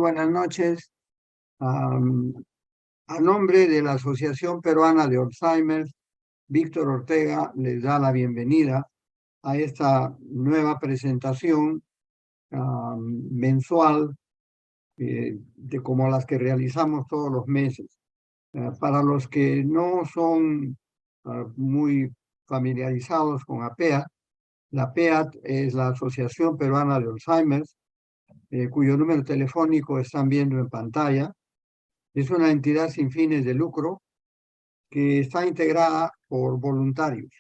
buenas noches. A nombre de la Asociación Peruana de Alzheimer, Víctor Ortega les da la bienvenida a esta nueva presentación mensual como las que realizamos todos los meses. Para los que no son muy familiarizados con APEAT, la APEAT es la Asociación Peruana de Alzheimer, cuyo número telefónico están viendo en pantalla. Es una entidad sin fines de lucro que está integrada por voluntarios.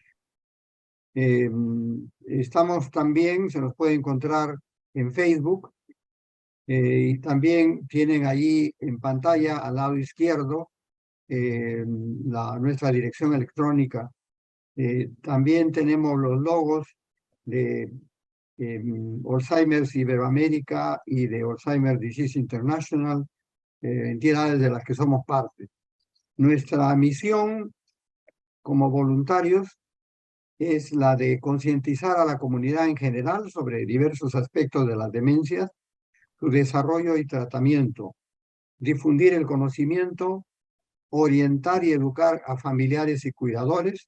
Estamos también, se nos puede encontrar en Facebook, y también tienen allí en pantalla al lado izquierdo nuestra dirección electrónica. También tenemos los logos de Alzheimer's Iberoamérica y de Alzheimer's Disease International, entidades de las que somos parte. Nuestra misión como voluntarios es la de concientizar a la comunidad en general sobre diversos aspectos de las demencias, su desarrollo y tratamiento, difundir el conocimiento, orientar y educar a familiares y cuidadores,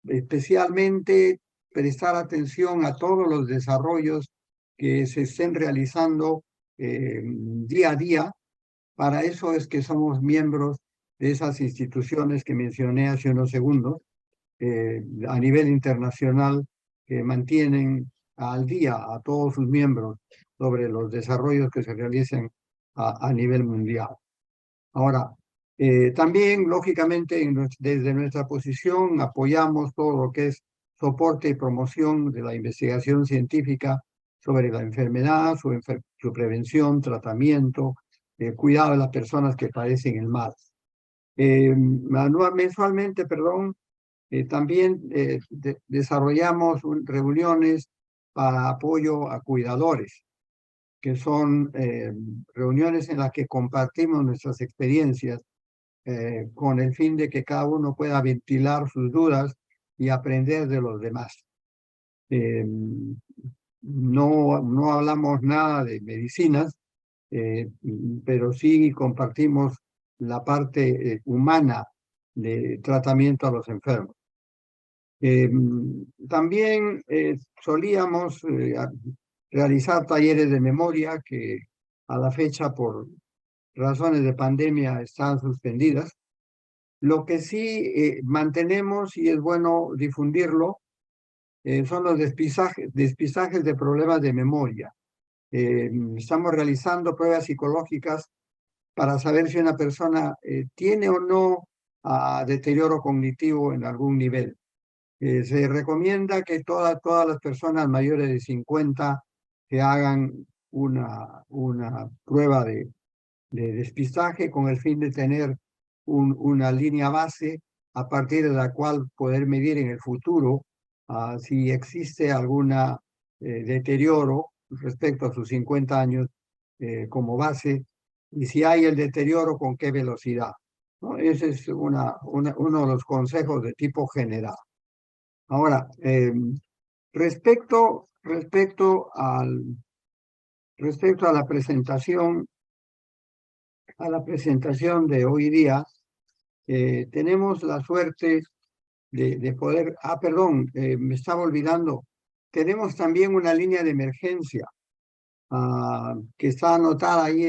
especialmente prestar atención a todos los desarrollos que se estén realizando día a día. Para eso es que somos miembros de esas instituciones que mencioné hace unos segundos, a nivel internacional, que mantienen al día a todos sus miembros sobre los desarrollos que se realicen a nivel mundial. Ahora, también, lógicamente, desde nuestra posición apoyamos todo lo que es soporte y promoción de la investigación científica sobre la enfermedad, su prevención, tratamiento, cuidado de las personas que padecen el mal. Mensualmente, también desarrollamos reuniones para apoyo a cuidadores, que son reuniones en las que compartimos nuestras experiencias con el fin de que cada uno pueda ventilar sus dudas y aprender de los demás. No hablamos nada de medicinas, pero sí compartimos la parte humana de tratamiento a los enfermos. También solíamos realizar talleres de memoria que a la fecha por razones de pandemia están suspendidas. Lo que sí mantenemos, y es bueno difundirlo, son los despistajes de problemas de memoria. Estamos realizando pruebas psicológicas para saber si una persona tiene o no deterioro cognitivo en algún nivel. Se recomienda que todas las personas mayores de 50 que hagan una prueba de despistaje con el fin de tener una línea base a partir de la cual poder medir en el futuro si existe algún deterioro respecto a sus 50 años como base, y si hay el deterioro, con qué velocidad, ¿no? Ese es uno de los consejos de tipo general. Ahora, respecto a la presentación, de hoy día, tenemos la suerte de poder, me estaba olvidando, tenemos también una línea de emergencia que está anotada ahí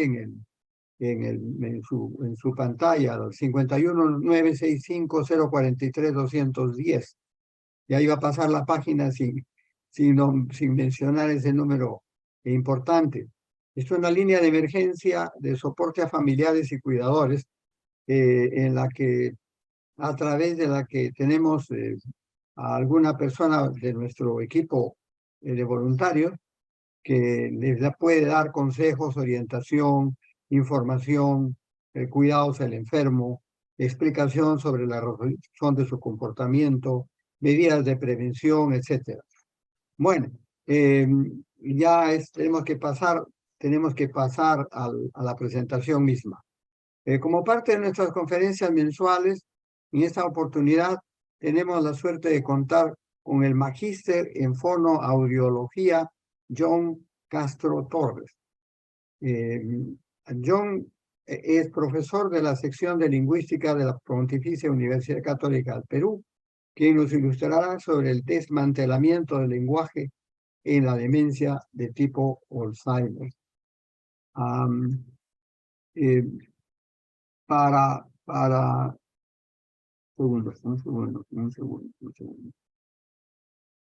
en su pantalla, 51-965-043-210. Ya iba a pasar la página sin mencionar ese número importante. Es una línea de emergencia de soporte a familiares y cuidadores, a través de la que tenemos a alguna persona de nuestro equipo de voluntarios que les puede dar consejos, orientación, información, cuidados al enfermo, explicación sobre la razón de su comportamiento, medidas de prevención, etc. Bueno, tenemos que pasar a la presentación misma. Como parte de nuestras conferencias mensuales, en esta oportunidad tenemos la suerte de contar con el magíster en fonoaudiología John Castro Torres. John es profesor de la sección de lingüística de la Pontificia Universidad Católica del Perú, quien nos ilustrará sobre el desmantelamiento del lenguaje en la demencia de tipo Alzheimer. Eh, para, un segundo.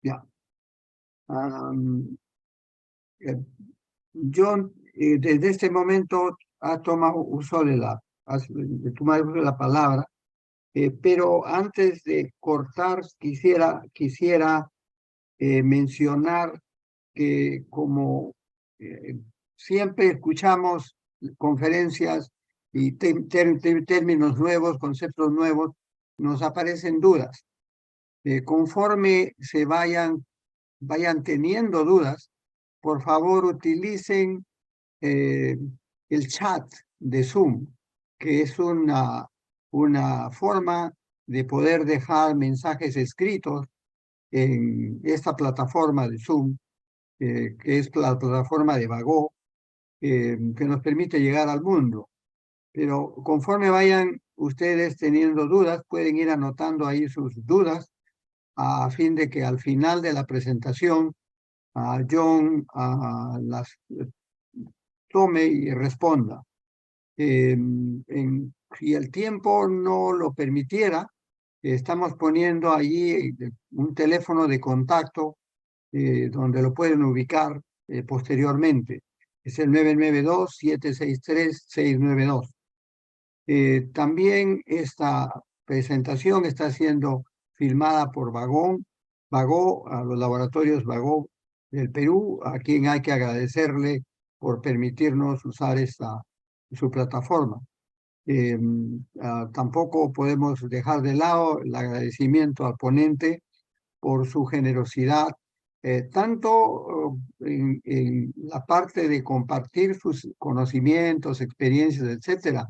Ya. John, desde este momento ha tomado uso de la palabra, pero antes de cortar, quisiera mencionar que como siempre escuchamos conferencias y términos nuevos, conceptos nuevos, nos aparecen dudas. Conforme se vayan teniendo dudas, por favor utilicen el chat de Zoom, que es una forma de poder dejar mensajes escritos en esta plataforma de Zoom, que es la plataforma de Vago, que nos permite llegar al mundo. Pero conforme vayan ustedes teniendo dudas, pueden ir anotando ahí sus dudas a fin de que al final de la presentación John las tome y responda. Si el tiempo no lo permitiera, estamos poniendo allí un teléfono de contacto donde lo pueden ubicar posteriormente. Es el 992-763-692. También esta presentación está siendo filmada por Vago, a los laboratorios Vago del Perú, a quien hay que agradecerle por permitirnos usar su plataforma. Tampoco podemos dejar de lado el agradecimiento al ponente por su generosidad, tanto en la parte de compartir sus conocimientos, experiencias, etcétera,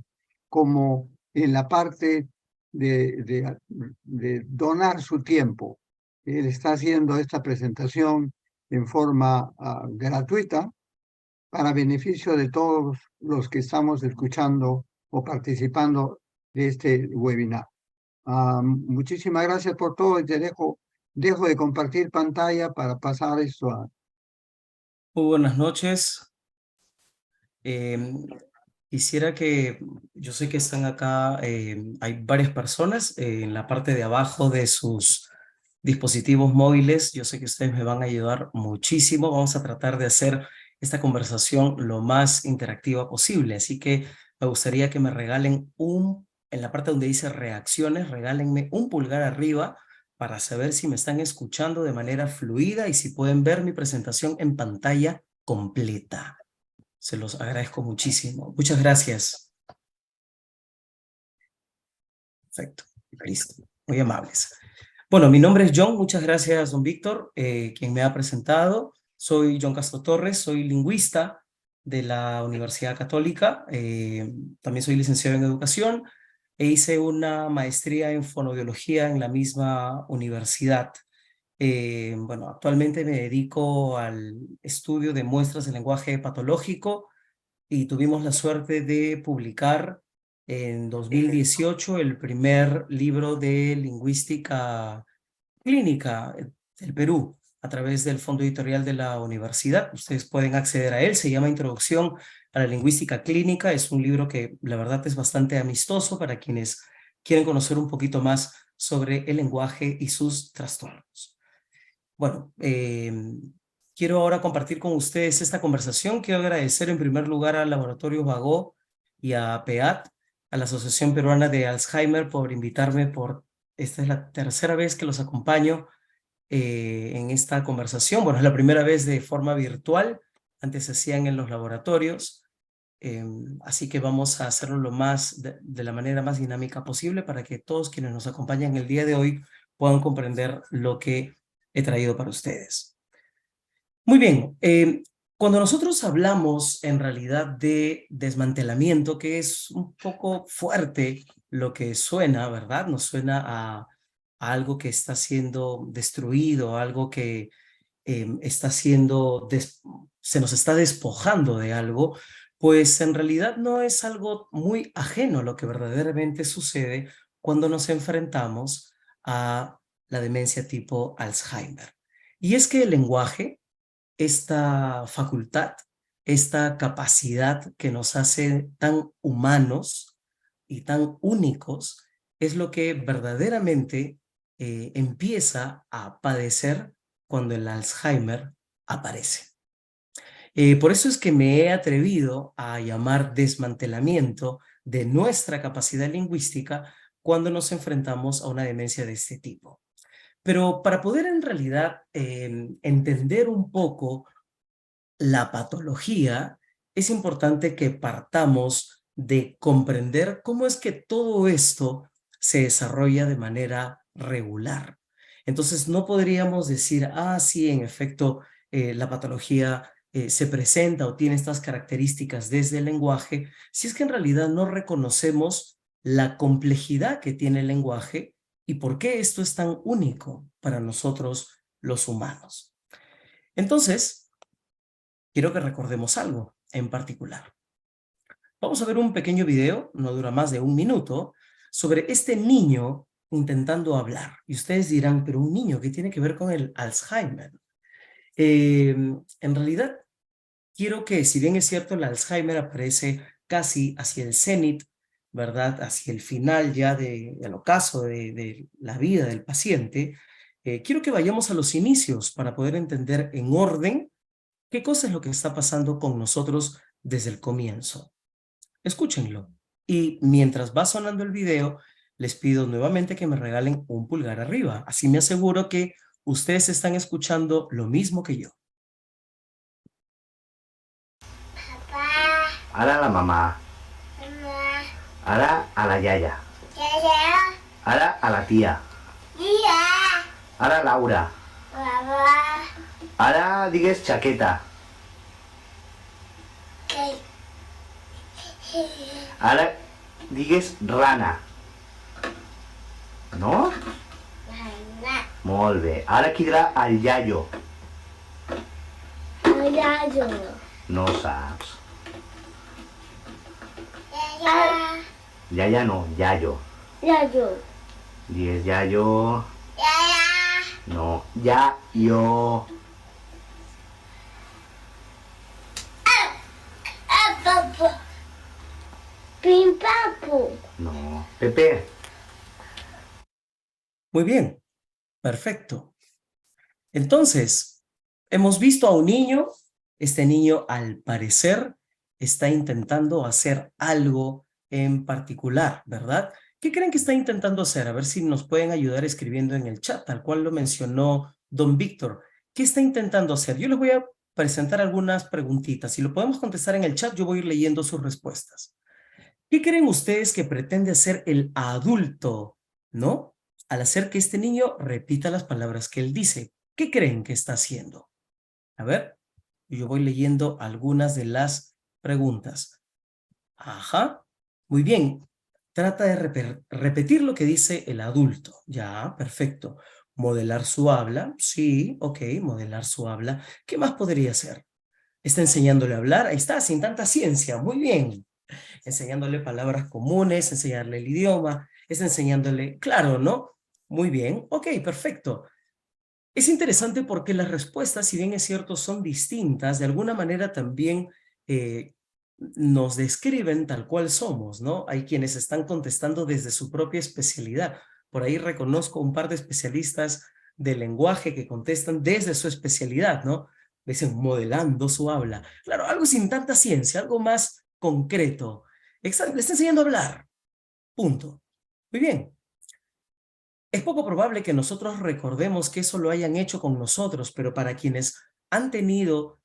como en la parte de donar su tiempo. Él está haciendo esta presentación en forma gratuita para beneficio de todos los que estamos escuchando o participando de este webinar. Muchísimas gracias por todo y dejo de compartir pantalla para pasar esto a... Muy buenas noches. Quisiera que, yo sé que están acá, hay varias personas en la parte de abajo de sus dispositivos móviles. Yo sé que ustedes me van a ayudar muchísimo. Vamos a tratar de hacer esta conversación lo más interactiva posible. Así que me gustaría que me regalen en la parte donde dice reacciones, regálenme un pulgar arriba para saber si me están escuchando de manera fluida y si pueden ver mi presentación en pantalla completa. Se los agradezco muchísimo. Muchas gracias. Perfecto. Listo. Muy amables. Bueno, mi nombre es John. Muchas gracias, don Víctor, quien me ha presentado. Soy John Castro Torres, soy lingüista de la Universidad Católica. También soy licenciado en educación e hice una maestría en fonoaudiología en la misma universidad. Bueno, actualmente me dedico al estudio de muestras de lenguaje patológico y tuvimos la suerte de publicar en 2018 el primer libro de lingüística clínica del Perú a través del Fondo Editorial de la universidad. Ustedes pueden acceder a él, se llama Introducción a la Lingüística Clínica. Es un libro que la verdad es bastante amistoso para quienes quieren conocer un poquito más sobre el lenguaje y sus trastornos. Bueno, quiero ahora compartir con ustedes esta conversación. Quiero agradecer en primer lugar al Laboratorio Vago y a PEAT, a la Asociación Peruana de Alzheimer, por invitarme. Esta es la tercera vez que los acompaño en esta conversación. Bueno, es la primera vez de forma virtual. Antes se hacían en los laboratorios. Así que vamos a hacerlo de la manera más dinámica posible para que todos quienes nos acompañan el día de hoy puedan comprender lo que he traído para ustedes. Muy bien, cuando nosotros hablamos en realidad de desmantelamiento, que es un poco fuerte lo que suena, ¿verdad? Nos suena a algo que está siendo destruido, algo que está siendo, se nos está despojando de algo. Pues en realidad no es algo muy ajeno a lo que verdaderamente sucede cuando nos enfrentamos a la demencia tipo Alzheimer. Y es que el lenguaje, esta facultad, esta capacidad que nos hace tan humanos y tan únicos, es lo que verdaderamente empieza a padecer cuando el Alzheimer aparece. Por eso es que me he atrevido a llamar desmantelamiento de nuestra capacidad lingüística cuando nos enfrentamos a una demencia de este tipo. Pero para poder en realidad entender un poco la patología, es importante que partamos de comprender cómo es que todo esto se desarrolla de manera regular. Entonces, no podríamos decir, ah, sí, en efecto, la patología se presenta o tiene estas características desde el lenguaje, si es que en realidad no reconocemos la complejidad que tiene el lenguaje y por qué esto es tan único para nosotros los humanos. Entonces, quiero que recordemos algo en particular. Vamos a ver un pequeño video, no dura más de 1 minuto, sobre este niño intentando hablar. Y ustedes dirán, pero un niño, ¿qué tiene que ver con el Alzheimer? En realidad, quiero que, si bien es cierto, el Alzheimer aparece casi hacia el cenit, ¿verdad? Hacia el final ya del ocaso de la vida del paciente, quiero que vayamos a los inicios para poder entender en orden qué cosa es lo que está pasando con nosotros desde el comienzo. Escúchenlo. Y mientras va sonando el video, les pido nuevamente que me regalen un pulgar arriba. Así me aseguro que ustedes están escuchando lo mismo que yo. Papá, Ara la mamá, mamá, ara a la yaya, yaya, ara a la tía, tía, ara Laura, papá, ara digues chaqueta, que, ara digues rana. No? mamá, Molt bé. Ara qui dirà el iaio? yayo, No saps. yaya, Yaya no, iaio. yayo, Digues iaio. yaya, No, iaio. papu, pim papu, No. Pepe. Muy bien, perfecto. Entonces, hemos visto a un niño. Este niño, al parecer, está intentando hacer algo en particular, ¿verdad? ¿Qué creen que está intentando hacer? A ver si nos pueden ayudar escribiendo en el chat, tal cual lo mencionó don Víctor. ¿Qué está intentando hacer? Yo les voy a presentar algunas preguntitas. Si lo podemos contestar en el chat, yo voy a ir leyendo sus respuestas. ¿Qué creen ustedes que pretende hacer el adulto, no? Al hacer que este niño repita las palabras que él dice. ¿Qué creen que está haciendo? A ver, yo voy leyendo algunas de las preguntas. Ajá, muy bien. Trata de repetir lo que dice el adulto. Ya, perfecto. Modelar su habla. Sí, ok, modelar su habla. ¿Qué más podría hacer? Está enseñándole a hablar. Ahí está, sin tanta ciencia. Muy bien. Enseñándole palabras comunes, enseñarle el idioma. Está enseñándole, claro, ¿no? Muy bien. Ok, perfecto. Es interesante porque las respuestas, si bien es cierto, son distintas, de alguna manera también nos describen tal cual somos, ¿no? Hay quienes están contestando desde su propia especialidad. Por ahí reconozco un par de especialistas del lenguaje que contestan desde su especialidad, ¿no? Dicen modelando su habla. Claro, algo sin tanta ciencia, algo más concreto. Le está enseñando a hablar. Punto. Muy bien. Es poco probable que nosotros recordemos que eso lo hayan hecho con nosotros, pero para quienes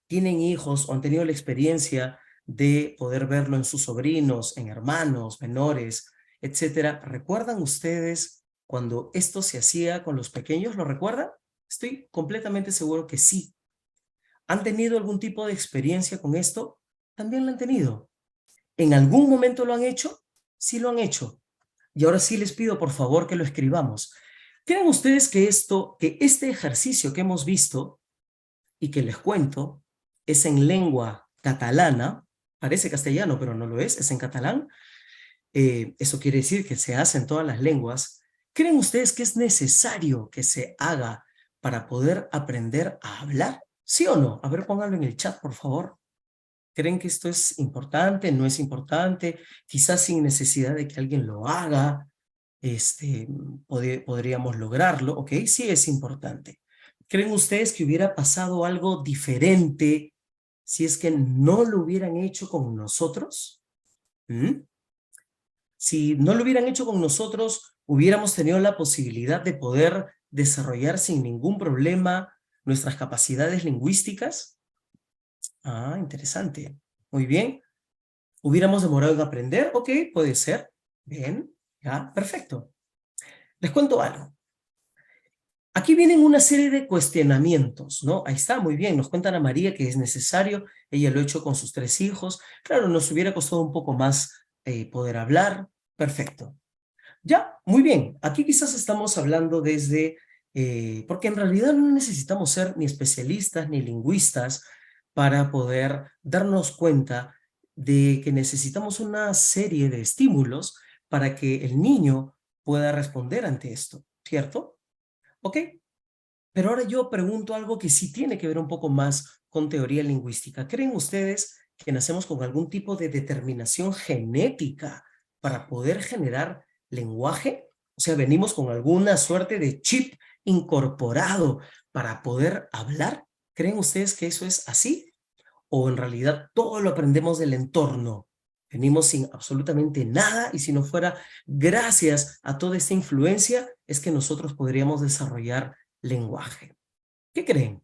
tienen hijos o han tenido la experiencia de poder verlo en sus sobrinos, en hermanos, menores, etcétera, ¿recuerdan ustedes cuando esto se hacía con los pequeños? ¿Lo recuerdan? Estoy completamente seguro que sí. ¿Han tenido algún tipo de experiencia con esto? También lo han tenido. ¿En algún momento lo han hecho? Sí lo han hecho. Y ahora sí les pido por favor que lo escribamos. ¿Creen ustedes que este ejercicio que hemos visto y que les cuento es en lengua catalana? Parece castellano, pero no lo es en catalán. Eso quiere decir que se hace en todas las lenguas. ¿Creen ustedes que es necesario que se haga para poder aprender a hablar? ¿Sí o no? A ver, pónganlo en el chat, por favor. ¿Creen que esto es importante? ¿No es importante? Quizás sin necesidad de que alguien lo haga, podríamos lograrlo, ¿ok? Sí es importante. ¿Creen ustedes que hubiera pasado algo diferente si es que no lo hubieran hecho con nosotros? ¿Mm? Si no lo hubieran hecho con nosotros, hubiéramos tenido la posibilidad de poder desarrollar sin ningún problema nuestras capacidades lingüísticas. Ah, interesante. Muy bien. ¿Hubiéramos demorado en aprender? Ok, puede ser. Bien, ya, perfecto. Les cuento algo. Aquí vienen una serie de cuestionamientos, ¿no? Ahí está, muy bien. Nos cuentan a María que es necesario. Ella lo ha hecho con sus 3 hijos. Claro, nos hubiera costado un poco más poder hablar. Perfecto. Ya, muy bien. Aquí quizás estamos hablando desde, porque en realidad no necesitamos ser ni especialistas ni lingüistas para poder darnos cuenta de que necesitamos una serie de estímulos para que el niño pueda responder ante esto, ¿cierto? ¿Ok? Pero ahora yo pregunto algo que sí tiene que ver un poco más con teoría lingüística. ¿Creen ustedes que nacemos con algún tipo de determinación genética para poder generar lenguaje? O sea, venimos con alguna suerte de chip incorporado para poder hablar. ¿Creen ustedes que eso es así? ¿O en realidad todo lo aprendemos del entorno? Venimos sin absolutamente nada y si no fuera gracias a toda esta influencia es que nosotros podríamos desarrollar lenguaje. ¿Qué creen?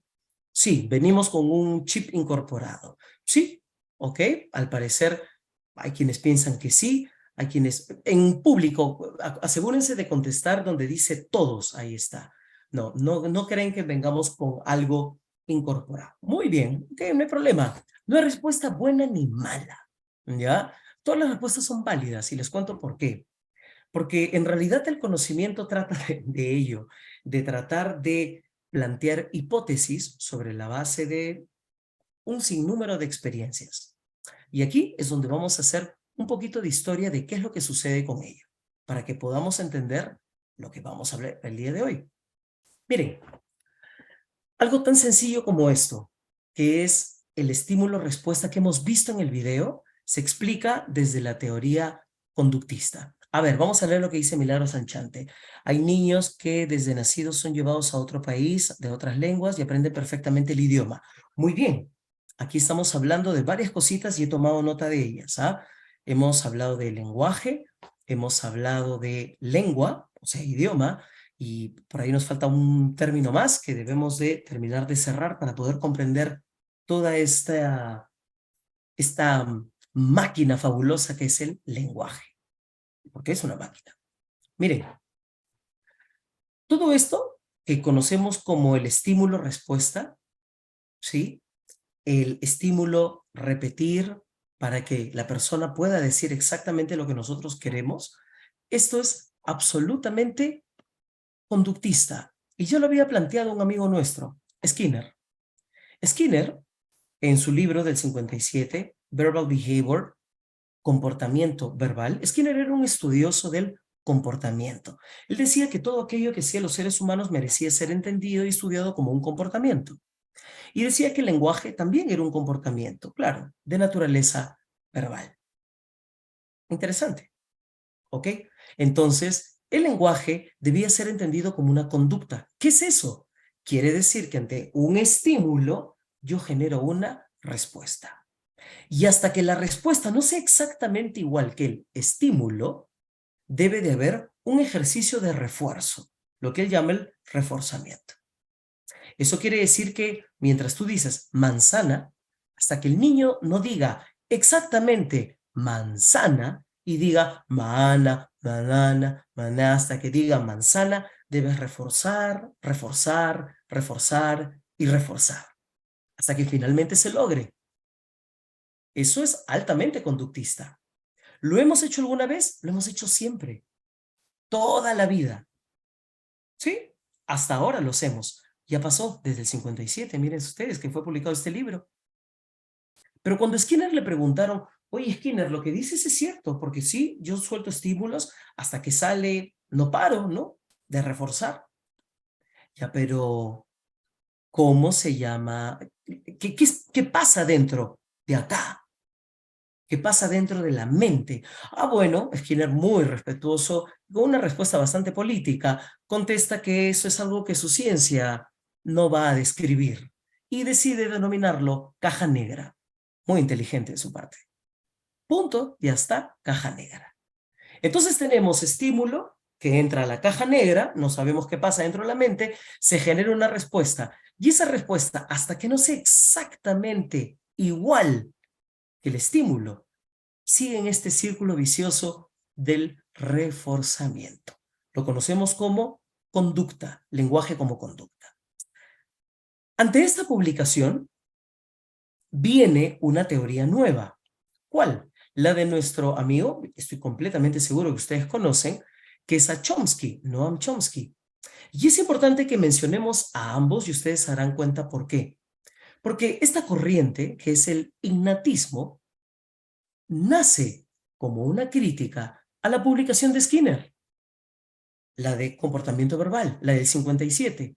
Sí, venimos con un chip incorporado. Sí, ok, al parecer hay quienes piensan que sí, hay quienes, en público, asegúrense de contestar donde dice todos, ahí está. No creen que vengamos con algo incorporado. Muy bien, ok, no hay problema. No hay respuesta buena ni mala, ¿ya? Todas las respuestas son válidas y les cuento por qué. Porque en realidad el conocimiento trata de ello, de tratar de plantear hipótesis sobre la base de un sinnúmero de experiencias. Y aquí es donde vamos a hacer un poquito de historia de qué es lo que sucede con ello, para que podamos entender lo que vamos a hablar el día de hoy. Miren, algo tan sencillo como esto, que es el estímulo-respuesta que hemos visto en el video, se explica desde la teoría conductista. A ver, vamos a leer lo que dice Milagro Sanchante. Hay niños que desde nacidos son llevados a otro país, de otras lenguas, y aprenden perfectamente el idioma. Muy bien, aquí estamos hablando de varias cositas y he tomado nota de ellas. Hemos hablado de lenguaje, hemos hablado de lengua, o sea, idioma, y por ahí nos falta un término más que debemos de terminar de cerrar para poder comprender toda esta máquina fabulosa que es el lenguaje. Porque es una máquina. Miren, todo esto que conocemos como el estímulo-respuesta, ¿sí? El estímulo repetir para que la persona pueda decir exactamente lo que nosotros queremos, esto es absolutamente conductista. Y yo lo había planteado un amigo nuestro, Skinner. Skinner, en su libro del 57, Verbal Behavior, comportamiento verbal, Skinner era un estudioso del comportamiento. Él decía que todo aquello que hacían los seres humanos merecía ser entendido y estudiado como un comportamiento. Y decía que el lenguaje también era un comportamiento, claro, de naturaleza verbal. Interesante, ¿ok? Entonces, el lenguaje debía ser entendido como una conducta. ¿Qué es eso? Quiere decir que ante un estímulo yo genero una respuesta. Y hasta que la respuesta no sea exactamente igual que el estímulo, debe de haber un ejercicio de refuerzo, lo que él llama el reforzamiento. Eso quiere decir que mientras tú dices manzana, hasta que el niño no diga exactamente manzana y diga mana, banana, maná, hasta que diga manzana, debes reforzar, reforzar, reforzar y reforzar, hasta que finalmente se logre. Eso es altamente conductista. ¿Lo hemos hecho alguna vez? Lo hemos hecho siempre, toda la vida. ¿Sí? Hasta ahora lo hacemos. Ya pasó desde el 57, miren ustedes que fue publicado este libro. Pero cuando a Skinner le preguntaron, oye Skinner, lo que dices es cierto, porque sí, yo suelto estímulos hasta que sale, no paro, ¿no? De reforzar. Ya, pero ¿cómo se llama? ¿Qué pasa dentro de acá? ¿Qué pasa dentro de la mente? Ah, bueno, Skinner, muy respetuoso, con una respuesta bastante política, contesta que eso es algo que su ciencia no va a describir y decide denominarlo caja negra. Muy inteligente de su parte. Punto, ya está, caja negra. Entonces tenemos estímulo que entra a la caja negra, no sabemos qué pasa dentro de la mente, se genera una respuesta. Y esa respuesta, hasta que no sea exactamente igual que el estímulo, sigue en este círculo vicioso del reforzamiento. Lo conocemos como conducta, lenguaje como conducta. Ante esta publicación viene una teoría nueva. ¿Cuál? La de nuestro amigo, estoy completamente seguro que ustedes conocen, que es a Chomsky, Noam Chomsky. Y es importante que mencionemos a ambos y ustedes se darán cuenta por qué. Porque esta corriente, que es el innatismo, nace como una crítica a la publicación de Skinner, la de comportamiento verbal, la del 57.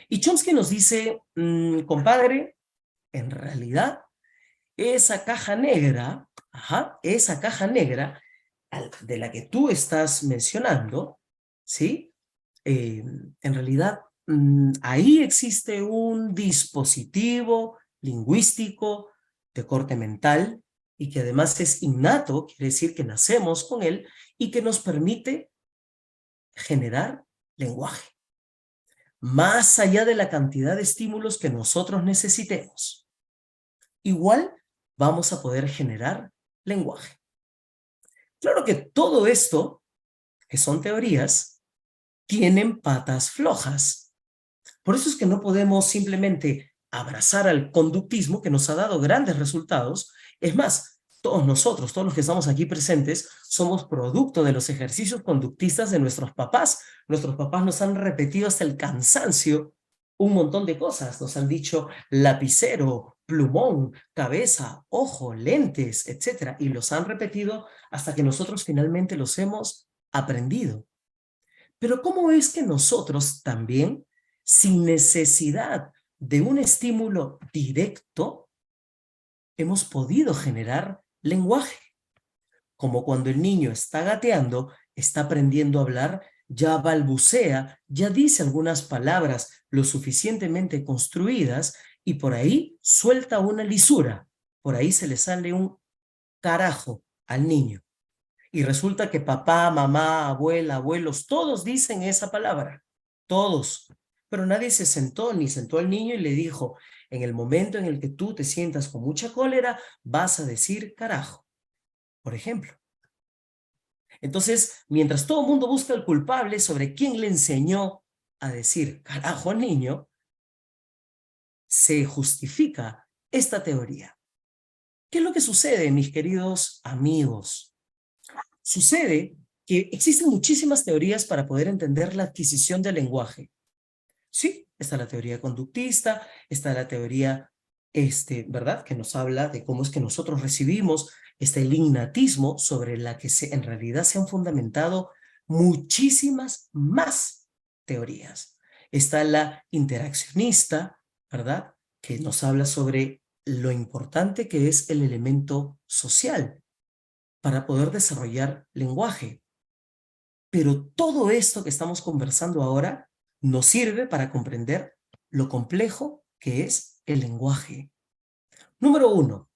Y Chomsky nos dice, compadre, en realidad, esa caja negra, esa caja negra de la que tú estás mencionando, ¿sí? En realidad, ahí existe un dispositivo lingüístico de corte mental y que además es innato, quiere decir que nacemos con él y que nos permite generar lenguaje, más allá de la cantidad de estímulos que nosotros necesitemos. Igual vamos a poder generar lenguaje. Claro que todo esto, que son teorías, tienen patas flojas. Por eso es que no podemos simplemente abrazar al conductismo que nos ha dado grandes resultados. Es más, todos nosotros, todos los que estamos aquí presentes, somos producto de los ejercicios conductistas de nuestros papás. Nuestros papás nos han repetido hasta el cansancio un montón de cosas. Nos han dicho lapicero, plumón, cabeza, ojo, lentes, etc. Y los han repetido hasta que nosotros finalmente los hemos aprendido. Pero ¿cómo es que nosotros también, sin necesidad de un estímulo directo, hemos podido generar lenguaje? Como cuando el niño está gateando, está aprendiendo a hablar, ya balbucea, ya dice algunas palabras lo suficientemente construidas y por ahí suelta una lisura, por ahí se le sale un carajo al niño. Y resulta que papá, mamá, abuela, abuelos, todos dicen esa palabra, todos. Pero nadie se sentó, ni sentó al niño y le dijo, en el momento en el que tú te sientas con mucha cólera, vas a decir carajo, por ejemplo. Entonces, mientras todo el mundo busca el culpable sobre quién le enseñó a decir carajo al niño, se justifica esta teoría. ¿Qué es lo que sucede, mis queridos amigos? Sucede que existen muchísimas teorías para poder entender la adquisición del lenguaje. Sí, está la teoría conductista, está la teoría, ¿verdad?, que nos habla de cómo es que nosotros recibimos, está el innatismo sobre la que en realidad se han fundamentado muchísimas más teorías. Está la interaccionista, ¿verdad?, que nos habla sobre lo importante que es el elemento social para poder desarrollar lenguaje. Pero todo esto que estamos conversando ahora nos sirve para comprender lo complejo que es el lenguaje. Número 1,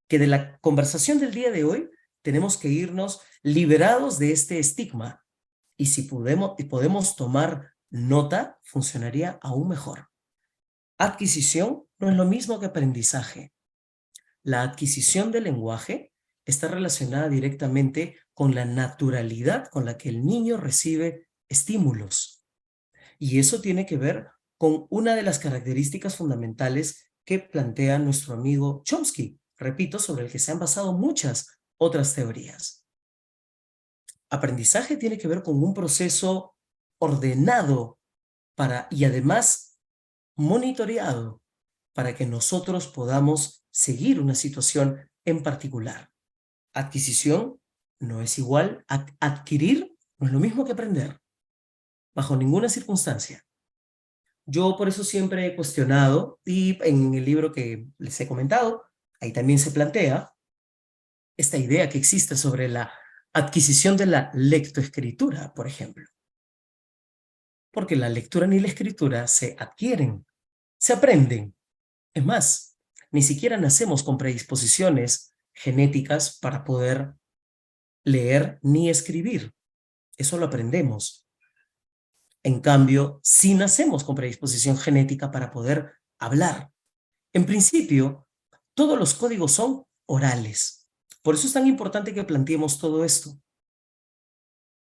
que de la conversación del día de hoy tenemos que irnos liberados de este estigma. Y si podemos tomar nota, funcionaría aún mejor. Adquisición no es lo mismo que aprendizaje. La adquisición del lenguaje está relacionada directamente con la naturalidad con la que el niño recibe estímulos. Y eso tiene que ver con una de las características fundamentales que plantea nuestro amigo Chomsky, repito, sobre el que se han basado muchas otras teorías. Aprendizaje tiene que ver con un proceso ordenado y además monitoreado para que nosotros podamos seguir una situación en particular. Adquisición no es igual a adquirir, no es lo mismo que aprender, bajo ninguna circunstancia. Yo por eso siempre he cuestionado, y en el libro que les he comentado, ahí también se plantea esta idea que existe sobre la adquisición de la lectoescritura, por ejemplo. Porque la lectura ni la escritura se adquieren, se aprenden. Es más, ni siquiera nacemos con predisposiciones genéticas para poder leer ni escribir. Eso lo aprendemos. En cambio, sí nacemos con predisposición genética para poder hablar. En principio, todos los códigos son orales. Por eso es tan importante que planteemos todo esto.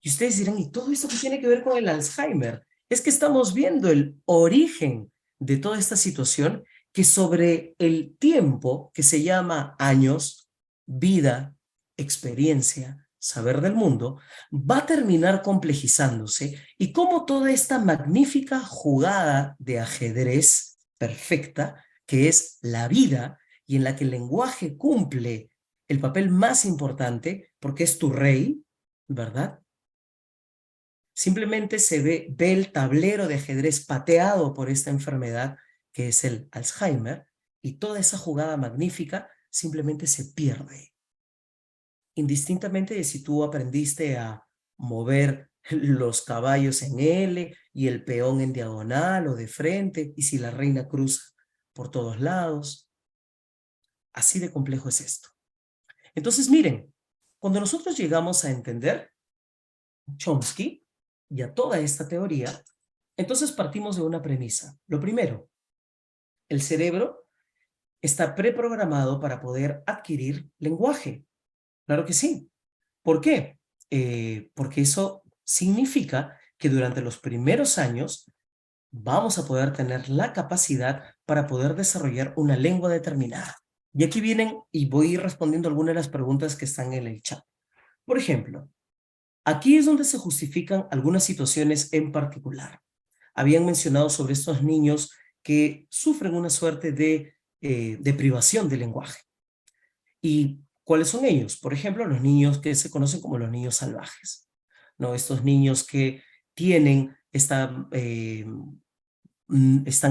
Y ustedes dirán, ¿y todo esto qué tiene que ver con el Alzheimer? Es que estamos viendo el origen de toda esta situación que sobre el tiempo, que se llama años, vida, experiencia, saber del mundo, va a terminar complejizándose y cómo toda esta magnífica jugada de ajedrez perfecta, que es la vida y en la que el lenguaje cumple el papel más importante porque es tu rey, ¿verdad? Simplemente se ve el tablero de ajedrez pateado por esta enfermedad que es el Alzheimer y toda esa jugada magnífica simplemente se pierde. Indistintamente de si tú aprendiste a mover los caballos en L y el peón en diagonal o de frente y si la reina cruza por todos lados. Así de complejo es esto. Entonces miren, cuando nosotros llegamos a entender Chomsky y a toda esta teoría, entonces partimos de una premisa. Lo primero, el cerebro está preprogramado para poder adquirir lenguaje. Claro que sí. ¿Por qué? Porque eso significa que durante los primeros años vamos a poder tener la capacidad para poder desarrollar una lengua determinada. Y aquí vienen, y voy a ir respondiendo algunas de las preguntas que están en el chat. Por ejemplo, aquí es donde se justifican algunas situaciones en particular. Habían mencionado sobre estos niños que sufren una suerte de privación del lenguaje. ¿Y cuáles son ellos? Por ejemplo, los niños que se conocen como los niños salvajes, ¿no? Estos niños que tienen están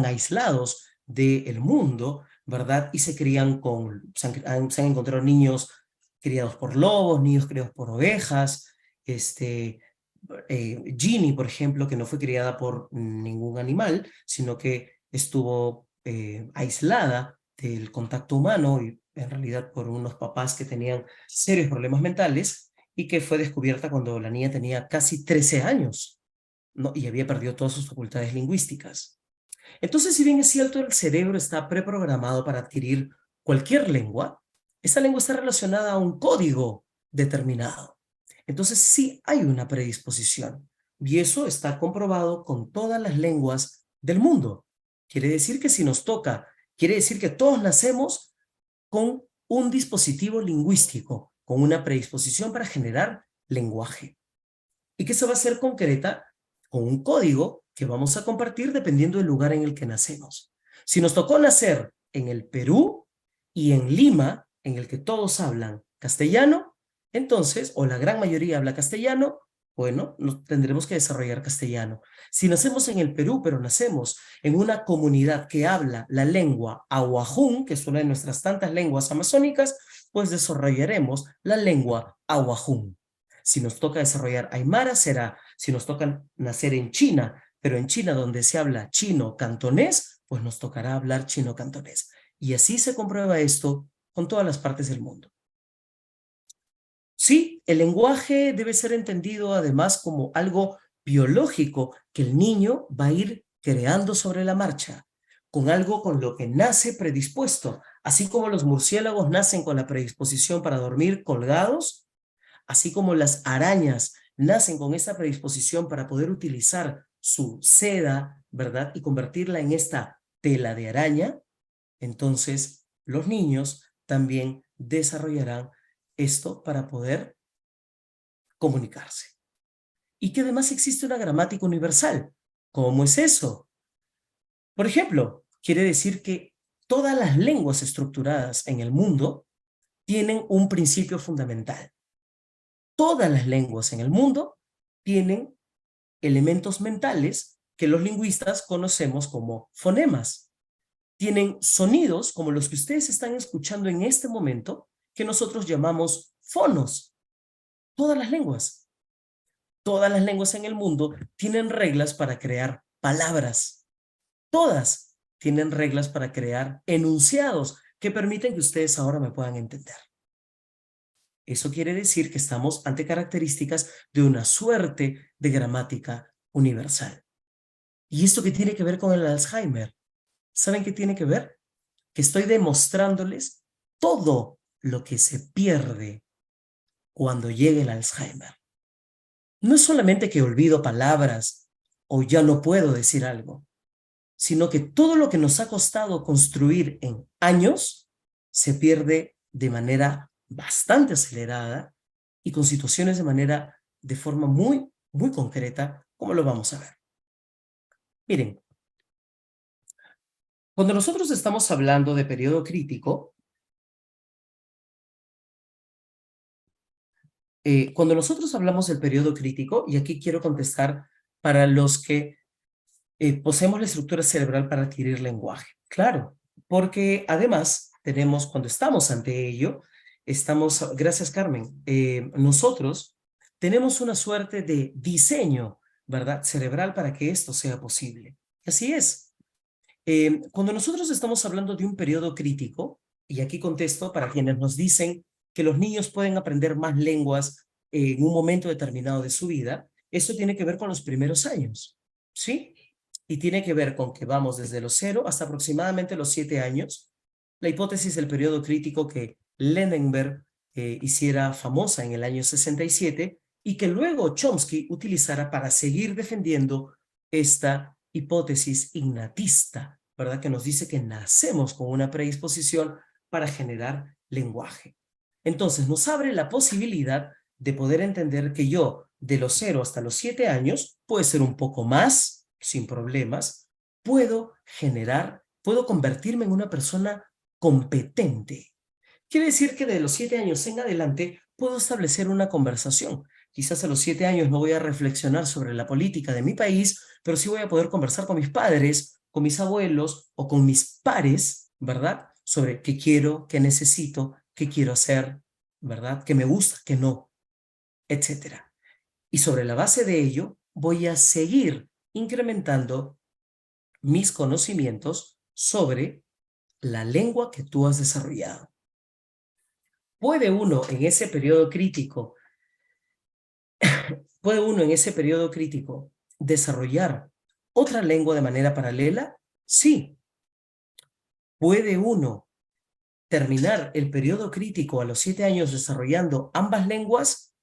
aislados del mundo, ¿verdad? Y se crían se han encontrado niños criados por lobos, niños criados por ovejas, Ginny, por ejemplo, que no fue criada por ningún animal, sino que estuvo aislada del contacto humano y en realidad por unos papás que tenían serios problemas mentales y que fue descubierta cuando la niña tenía casi 13 años, ¿no? Y había perdido todas sus facultades lingüísticas. Entonces, si bien es cierto, el cerebro está preprogramado para adquirir cualquier lengua, esta lengua está relacionada a un código determinado. Entonces, sí hay una predisposición. Y eso está comprobado con todas las lenguas del mundo. Quiere decir que si nos toca, quiere decir que todos nacemos con un dispositivo lingüístico, con una predisposición para generar lenguaje. Y que se va a hacer concreta con un código que vamos a compartir dependiendo del lugar en el que nacemos. Si nos tocó nacer en el Perú y en Lima, en el que todos hablan castellano, entonces, o la gran mayoría habla castellano, bueno, tendremos que desarrollar castellano. Si nacemos en el Perú, pero nacemos en una comunidad que habla la lengua ahuajún, que es una de nuestras tantas lenguas amazónicas, pues desarrollaremos la lengua ahuajún. Si nos toca desarrollar aymara, será. Si nos toca nacer en China, pero en China donde se habla chino cantonés, pues nos tocará hablar chino cantonés. Y así se comprueba esto con todas las partes del mundo. Sí, el lenguaje debe ser entendido además como algo biológico que el niño va a ir creando sobre la marcha, con algo con lo que nace predispuesto, así como los murciélagos nacen con la predisposición para dormir colgados, así como las arañas nacen con esa predisposición para poder utilizar su seda, ¿verdad? Y convertirla en esta tela de araña, entonces los niños también desarrollarán esto para poder comunicarse. Y que además existe una gramática universal. ¿Cómo es eso? Por ejemplo, quiere decir que todas las lenguas estructuradas en el mundo tienen un principio fundamental. Todas las lenguas en el mundo tienen elementos mentales que los lingüistas conocemos como fonemas. Tienen sonidos como los que ustedes están escuchando en este momento, que nosotros llamamos fonos. Todas las lenguas en el mundo tienen reglas para crear palabras. Todas tienen reglas para crear enunciados que permiten que ustedes ahora me puedan entender. Eso quiere decir que estamos ante características de una suerte de gramática universal. ¿Y esto qué tiene que ver con el Alzheimer? ¿Saben qué tiene que ver? Que estoy demostrándoles todo lo que se pierde cuando llegue el Alzheimer. No es solamente que olvido palabras o ya no puedo decir algo, sino que todo lo que nos ha costado construir en años se pierde de manera bastante acelerada y con situaciones de forma muy, muy concreta, como lo vamos a ver. Miren, cuando nosotros estamos hablando de periodo crítico, cuando nosotros hablamos del periodo crítico, y aquí quiero contestar para los que poseemos la estructura cerebral para adquirir lenguaje. Claro, porque además tenemos, cuando estamos ante ello, gracias Carmen, nosotros tenemos una suerte de diseño, ¿verdad?, cerebral para que esto sea posible. Así es. Cuando nosotros estamos hablando de un periodo crítico, y aquí contesto para quienes nos dicen que los niños pueden aprender más lenguas en un momento determinado de su vida, esto tiene que ver con los primeros años, ¿sí? Y tiene que ver con que vamos desde los 0 hasta aproximadamente los 7 años. La hipótesis del periodo crítico que Lenenberg hiciera famosa en el año 67 y que luego Chomsky utilizara para seguir defendiendo esta hipótesis innatista, ¿verdad? Que nos dice que nacemos con una predisposición para generar lenguaje. Entonces nos abre la posibilidad de poder entender que yo, de los 0 hasta los 7 años, puede ser un poco más, sin problemas, puedo convertirme en una persona competente. Quiere decir que de los 7 años en adelante puedo establecer una conversación. Quizás a los 7 años no voy a reflexionar sobre la política de mi país, pero sí voy a poder conversar con mis padres, con mis abuelos o con mis pares, ¿verdad? Sobre qué quiero, qué necesito, qué quiero hacer, ¿verdad? Qué me gusta, qué no, etcétera. Y sobre la base de ello, voy a seguir incrementando mis conocimientos sobre la lengua que tú has desarrollado. ¿Puede uno en ese periodo crítico desarrollar otra lengua de manera paralela? Sí. ¿Puede uno terminar el periodo crítico a los 7 años desarrollando ambas lenguas?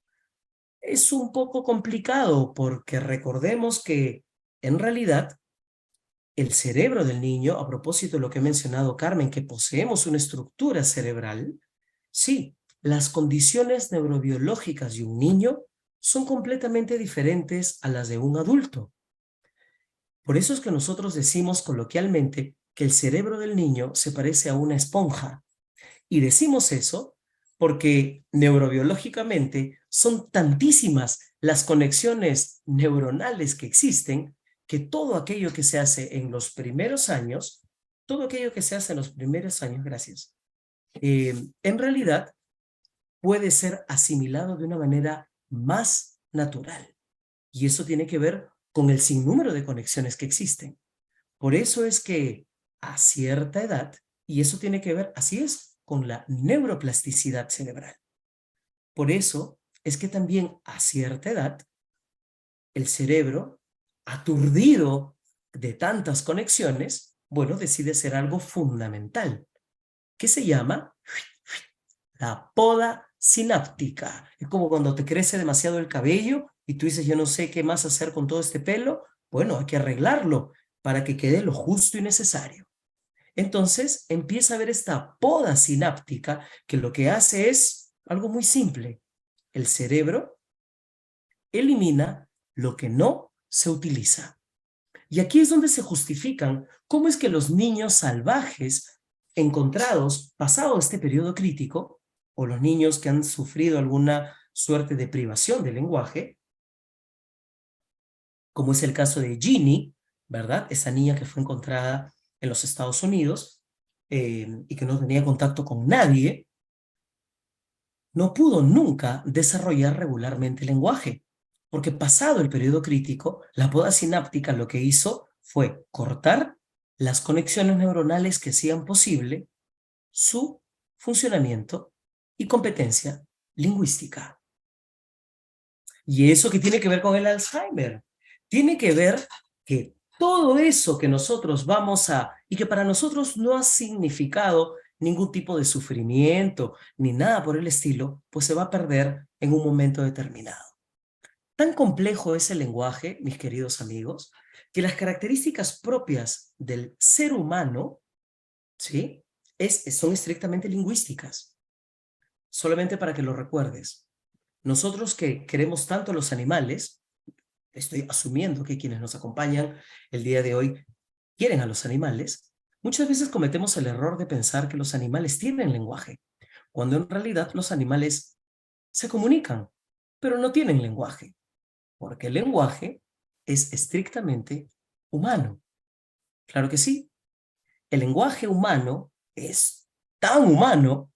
Es un poco complicado porque recordemos que en realidad el cerebro del niño, a propósito de lo que ha mencionado Carmen, que poseemos una estructura cerebral, sí, las condiciones neurobiológicas de un niño son completamente diferentes a las de un adulto. Por eso es que nosotros decimos coloquialmente que el cerebro del niño se parece a una esponja. Y decimos eso porque neurobiológicamente son tantísimas las conexiones neuronales que existen que todo aquello que se hace en los primeros años, gracias, en realidad puede ser asimilado de una manera más natural. Y eso tiene que ver con el sinnúmero de conexiones que existen. Por eso es que a cierta edad, y eso tiene que ver, así es, con la neuroplasticidad cerebral. Por eso es que también a cierta edad, el cerebro, aturdido de tantas conexiones, bueno, decide hacer algo fundamental, que se llama la poda sináptica. Es como cuando te crece demasiado el cabello y tú dices, yo no sé qué más hacer con todo este pelo. Bueno, hay que arreglarlo para que quede lo justo y necesario. Entonces empieza a haber esta poda sináptica que lo que hace es algo muy simple. El cerebro elimina lo que no se utiliza. Y aquí es donde se justifican cómo es que los niños salvajes encontrados pasado este periodo crítico, o los niños que han sufrido alguna suerte de privación del lenguaje, como es el caso de Ginny, ¿verdad? Esa niña que fue encontrada en los Estados Unidos y que no tenía contacto con nadie, no pudo nunca desarrollar regularmente el lenguaje, porque pasado el periodo crítico, la poda sináptica lo que hizo fue cortar las conexiones neuronales que hacían posible su funcionamiento y competencia lingüística. ¿Y eso qué tiene que ver con el Alzheimer? Tiene que ver que todo eso que nosotros y que para nosotros no ha significado ningún tipo de sufrimiento, ni nada por el estilo, pues se va a perder en un momento determinado. Tan complejo es el lenguaje, mis queridos amigos, que las características propias del ser humano, ¿sí?, son estrictamente lingüísticas. Solamente para que lo recuerdes. Nosotros que queremos tanto a los animales, estoy asumiendo que quienes nos acompañan el día de hoy quieren a los animales, muchas veces cometemos el error de pensar que los animales tienen lenguaje, cuando en realidad los animales se comunican, pero no tienen lenguaje, porque el lenguaje es estrictamente humano. Claro que sí. El lenguaje humano es tan humano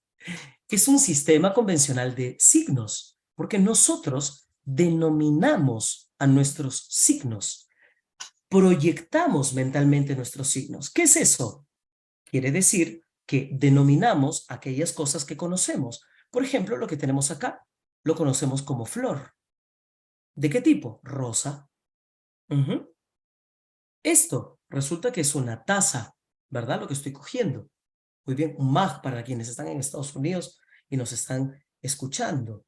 que es un sistema convencional de signos, porque nosotros denominamos a nuestros signos, proyectamos mentalmente nuestros signos. ¿Qué es eso? Quiere decir que denominamos aquellas cosas que conocemos. Por ejemplo, lo que tenemos acá, lo conocemos como flor. ¿De qué tipo? Rosa. Esto resulta que es una taza, ¿verdad? Lo que estoy cogiendo. Muy bien, un mug para quienes están en Estados Unidos y nos están escuchando,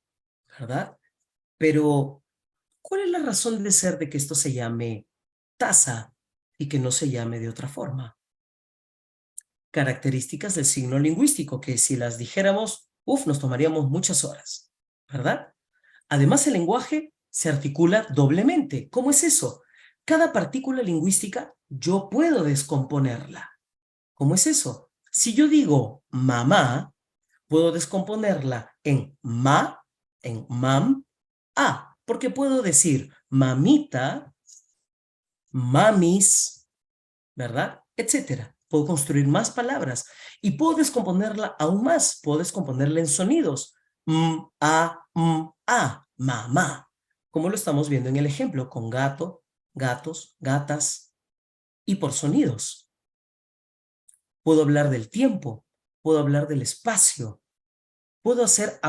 ¿verdad? Pero, ¿cuál es la razón de ser de que esto se llame taza y que no se llame de otra forma? Características del signo lingüístico que si las dijéramos, nos tomaríamos muchas horas, ¿verdad? Además, el lenguaje se articula doblemente. ¿Cómo es eso? Cada partícula lingüística yo puedo descomponerla. ¿Cómo es eso? Si yo digo mamá, puedo descomponerla en ma, en mam, a, porque puedo decir mamita, mamis, ¿verdad? Etcétera. Puedo construir más palabras y puedo descomponerla aún más. Puedo descomponerla en sonidos. A, mamá. Como lo estamos viendo en el ejemplo, con gato, gatos, gatas y por sonidos. Puedo hablar del tiempo, puedo hablar del espacio, puedo ser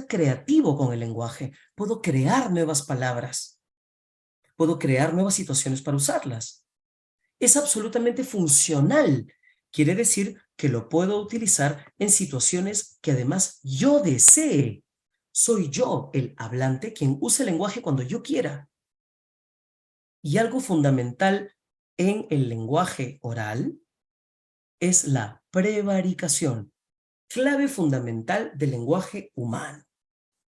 creativo con el lenguaje, puedo crear nuevas palabras, puedo crear nuevas situaciones para usarlas. Es absolutamente funcional. Quiere decir que lo puedo utilizar en situaciones que además yo desee. Soy yo, el hablante, quien usa el lenguaje cuando yo quiera. Y algo fundamental en el lenguaje oral es la prevaricación, clave fundamental del lenguaje humano.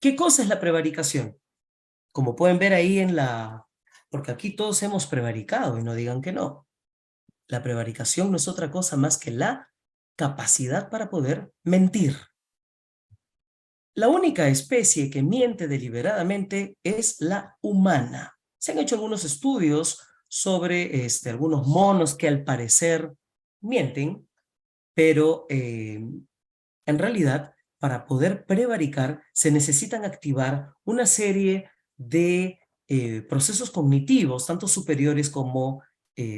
¿Qué cosa es la prevaricación? Como pueden ver ahí porque aquí todos hemos prevaricado y no digan que no. La prevaricación no es otra cosa más que la capacidad para poder mentir. La única especie que miente deliberadamente es la humana. Se han hecho algunos estudios sobre algunos monos que al parecer mienten, pero en realidad para poder prevaricar se necesitan activar una serie de procesos cognitivos, tanto superiores como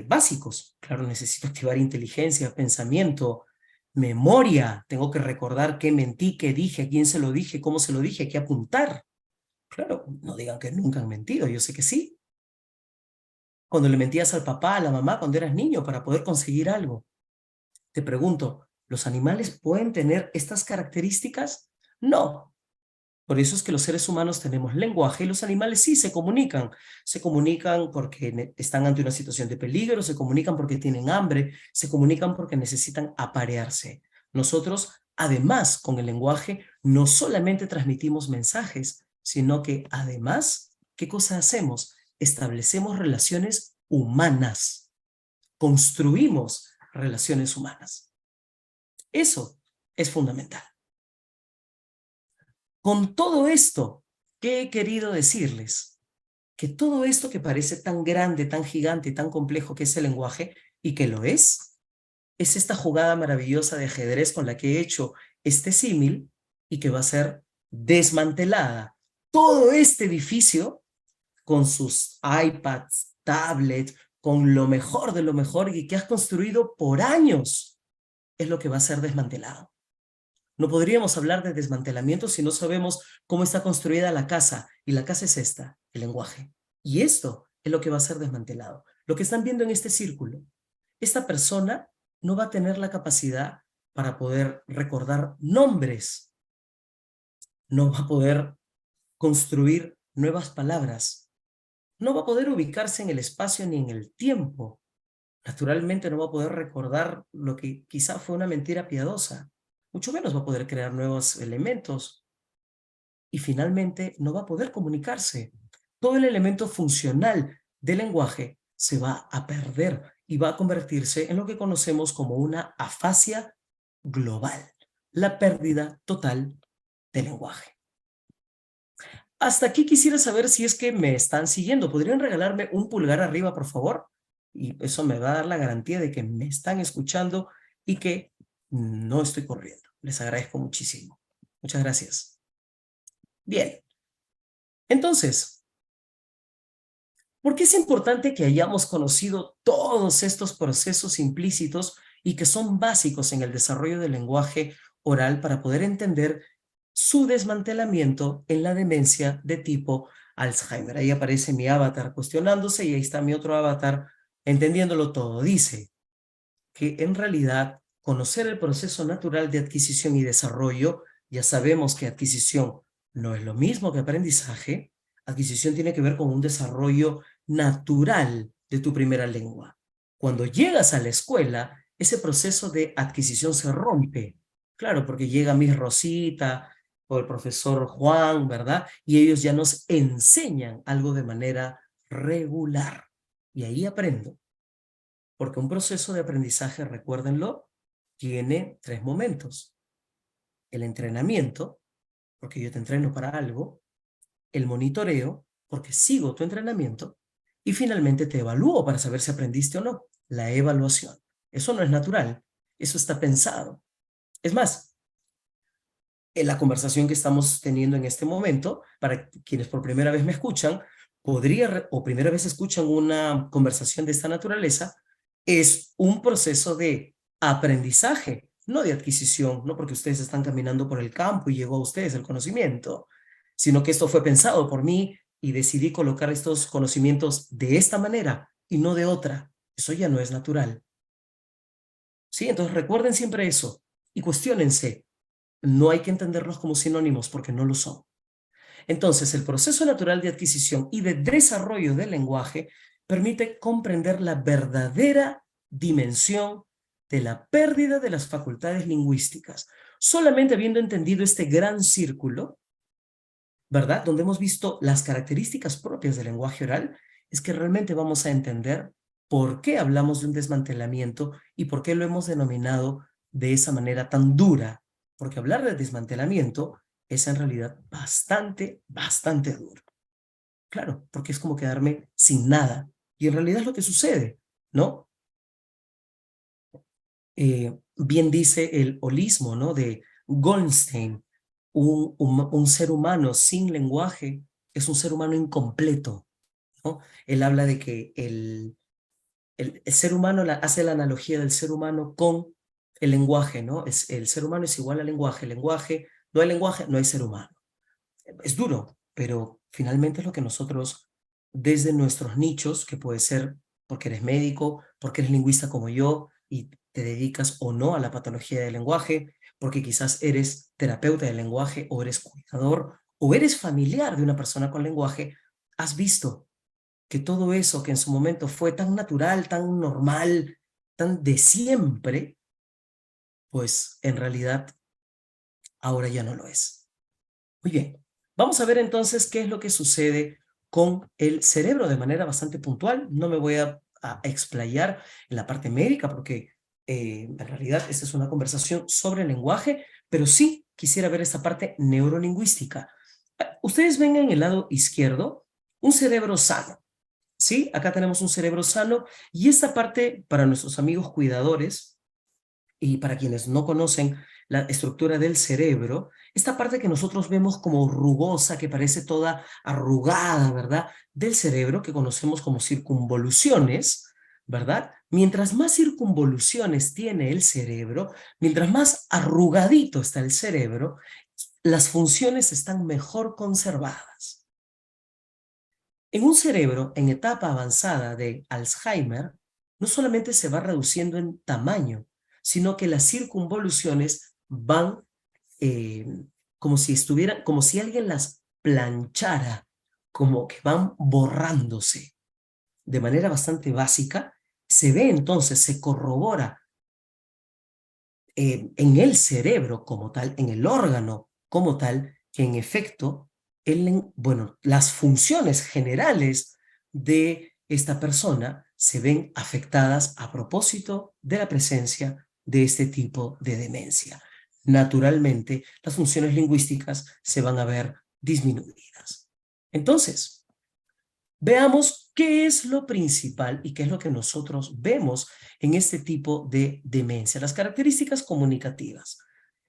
básicos. Claro, necesito activar inteligencia, pensamiento, memoria. Tengo que recordar qué mentí, qué dije, a quién se lo dije, cómo se lo dije, qué apuntar. Claro, no digan que nunca han mentido, yo sé que sí. Cuando le mentías al papá, a la mamá, cuando eras niño, para poder conseguir algo. Te pregunto, ¿los animales pueden tener estas características? No. Por eso es que los seres humanos tenemos lenguaje y los animales sí se comunican. Se comunican porque están ante una situación de peligro, se comunican porque tienen hambre, se comunican porque necesitan aparearse. Nosotros, además, con el lenguaje, no solamente transmitimos mensajes, sino que además, ¿qué cosa hacemos? Establecemos relaciones humanas. Construimos relaciones humanas. Eso es fundamental. Con todo esto, ¿qué he querido decirles? Que todo esto que parece tan grande, tan gigante, tan complejo que es el lenguaje, y que lo es esta jugada maravillosa de ajedrez con la que he hecho este símil y que va a ser desmantelada. Todo este edificio, con sus iPads, tablets, con lo mejor de lo mejor y que has construido por años, es lo que va a ser desmantelado. No podríamos hablar de desmantelamiento si no sabemos cómo está construida la casa, y la casa es esta, el lenguaje. Y esto es lo que va a ser desmantelado. Lo que están viendo en este círculo, esta persona no va a tener la capacidad para poder recordar nombres, no va a poder construir nuevas palabras, no va a poder ubicarse en el espacio ni en el tiempo. Naturalmente no va a poder recordar lo que quizá fue una mentira piadosa, mucho menos va a poder crear nuevos elementos y finalmente no va a poder comunicarse. Todo el elemento funcional del lenguaje se va a perder y va a convertirse en lo que conocemos como una afasia global, la pérdida total del lenguaje. Hasta aquí quisiera saber si es que me están siguiendo. ¿Podrían regalarme un pulgar arriba, por favor? Y eso me va a dar la garantía de que me están escuchando y que no estoy corriendo. Les agradezco muchísimo. Muchas gracias. Bien. Entonces, ¿por qué es importante que hayamos conocido todos estos procesos implícitos y que son básicos en el desarrollo del lenguaje oral para poder entender su desmantelamiento en la demencia de tipo Alzheimer? Ahí aparece mi avatar cuestionándose y ahí está mi otro avatar entendiéndolo todo. Dice que en realidad conocer el proceso natural de adquisición y desarrollo, ya sabemos que adquisición no es lo mismo que aprendizaje. Adquisición tiene que ver con un desarrollo natural de tu primera lengua. Cuando llegas a la escuela, ese proceso de adquisición se rompe. Claro, porque llega Miss Rosita o el profesor Juan, ¿verdad? Y ellos ya nos enseñan algo de manera regular. Y ahí aprendo. Porque un proceso de aprendizaje, recuérdenlo, tiene 3 momentos. El entrenamiento, porque yo te entreno para algo. El monitoreo, porque sigo tu entrenamiento. Y finalmente te evalúo para saber si aprendiste o no. La evaluación. Eso no es natural. Eso está pensado. Es más, en la conversación que estamos teniendo en este momento, para quienes por primera vez me escuchan, o primera vez escuchan una conversación de esta naturaleza, es un proceso de aprendizaje, no de adquisición, no porque ustedes están caminando por el campo y llegó a ustedes el conocimiento, sino que esto fue pensado por mí y decidí colocar estos conocimientos de esta manera y no de otra. Eso ya no es natural. ¿Sí? Entonces recuerden siempre eso y cuestiónense. No hay que entenderlos como sinónimos porque no lo son. Entonces, el proceso natural de adquisición y de desarrollo del lenguaje permite comprender la verdadera dimensión de la pérdida de las facultades lingüísticas. Solamente habiendo entendido este gran círculo, ¿verdad? Donde hemos visto las características propias del lenguaje oral, es que realmente vamos a entender por qué hablamos de un desmantelamiento y por qué lo hemos denominado de esa manera tan dura. Porque hablar de desmantelamiento es en realidad bastante duro. Claro, porque es como quedarme sin nada. Y en realidad es lo que sucede, ¿no? Bien dice el holismo, ¿no? De Goldstein, un ser humano sin lenguaje es un ser humano incompleto, ¿no? Él habla de que el ser humano hace la analogía del ser humano con el lenguaje, ¿no? El ser humano es igual al lenguaje. No hay lenguaje, no hay ser humano. Es duro, pero finalmente es lo que nosotros, desde nuestros nichos, que puede ser porque eres médico, porque eres lingüista como yo y te dedicas o no a la patología del lenguaje, porque quizás eres terapeuta del lenguaje o eres cuidador o eres familiar de una persona con lenguaje, has visto que todo eso que en su momento fue tan natural, tan normal, tan de siempre, pues en realidad ahora ya no lo es. Muy bien, vamos a ver entonces qué es lo que sucede con el cerebro de manera bastante puntual. No me voy a explayar en la parte médica porque En realidad, esta es una conversación sobre el lenguaje, pero sí quisiera ver esta parte neurolingüística. Ustedes ven en el lado izquierdo un cerebro sano, ¿sí? Acá tenemos un cerebro sano y esta parte, para nuestros amigos cuidadores y para quienes no conocen la estructura del cerebro, esta parte que nosotros vemos como rugosa, que parece toda arrugada, ¿verdad? Del cerebro, que conocemos como circunvoluciones, ¿verdad? Mientras más circunvoluciones tiene el cerebro, mientras más arrugadito está el cerebro, las funciones están mejor conservadas. En un cerebro en etapa avanzada de Alzheimer, no solamente se va reduciendo en tamaño, sino que las circunvoluciones van como si alguien las planchara, como que van borrándose. De manera bastante básica, se ve entonces, se corrobora en el cerebro como tal, en el órgano como tal, que en efecto, las funciones generales de esta persona se ven afectadas a propósito de la presencia de este tipo de demencia. Naturalmente, las funciones lingüísticas se van a ver disminuidas. Entonces, veamos qué es lo principal y qué es lo que nosotros vemos en este tipo de demencia, las características comunicativas.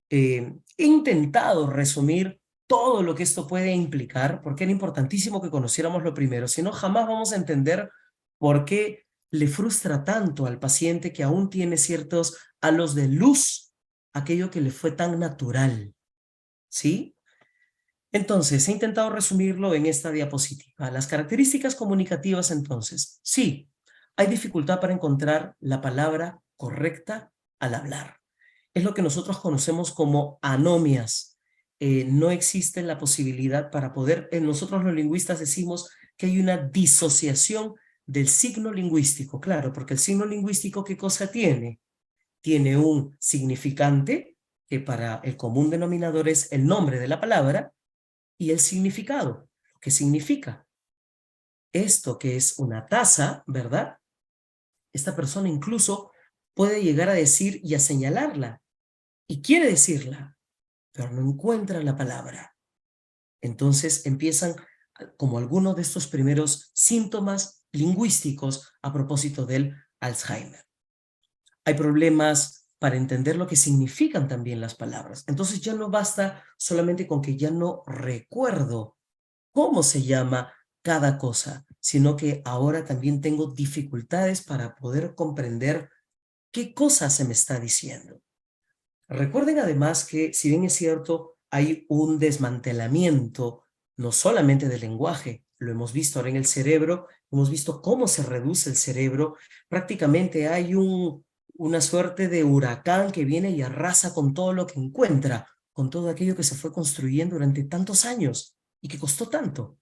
He intentado resumir todo lo que esto puede implicar, porque era importantísimo que conociéramos lo primero, si no jamás vamos a entender por qué le frustra tanto al paciente que aún tiene ciertos halos de luz, aquello que le fue tan natural, ¿sí? Entonces, he intentado resumirlo en esta diapositiva. Las características comunicativas, entonces, sí, hay dificultad para encontrar la palabra correcta al hablar. Es lo que nosotros conocemos como anomias. No existe la posibilidad para poder, nosotros los lingüistas decimos que hay una disociación del signo lingüístico, claro, porque el signo lingüístico, ¿qué cosa tiene? Tiene un significante, que para el común denominador es el nombre de la palabra, y el significado, ¿qué significa? Esto que es una taza, ¿verdad? Esta persona incluso puede llegar a decir y a señalarla, y quiere decirla, pero no encuentra la palabra. Entonces empiezan como algunos de estos primeros síntomas lingüísticos a propósito del Alzheimer. Hay problemas para entender lo que significan también las palabras. Entonces ya no basta solamente con que ya no recuerdo cómo se llama cada cosa, sino que ahora también tengo dificultades para poder comprender qué cosa se me está diciendo. Recuerden además que, si bien es cierto, hay un desmantelamiento no solamente del lenguaje, lo hemos visto ahora en el cerebro, hemos visto cómo se reduce el cerebro, prácticamente hay una suerte de huracán que viene y arrasa con todo lo que encuentra, con todo aquello que se fue construyendo durante tantos años y que costó tanto.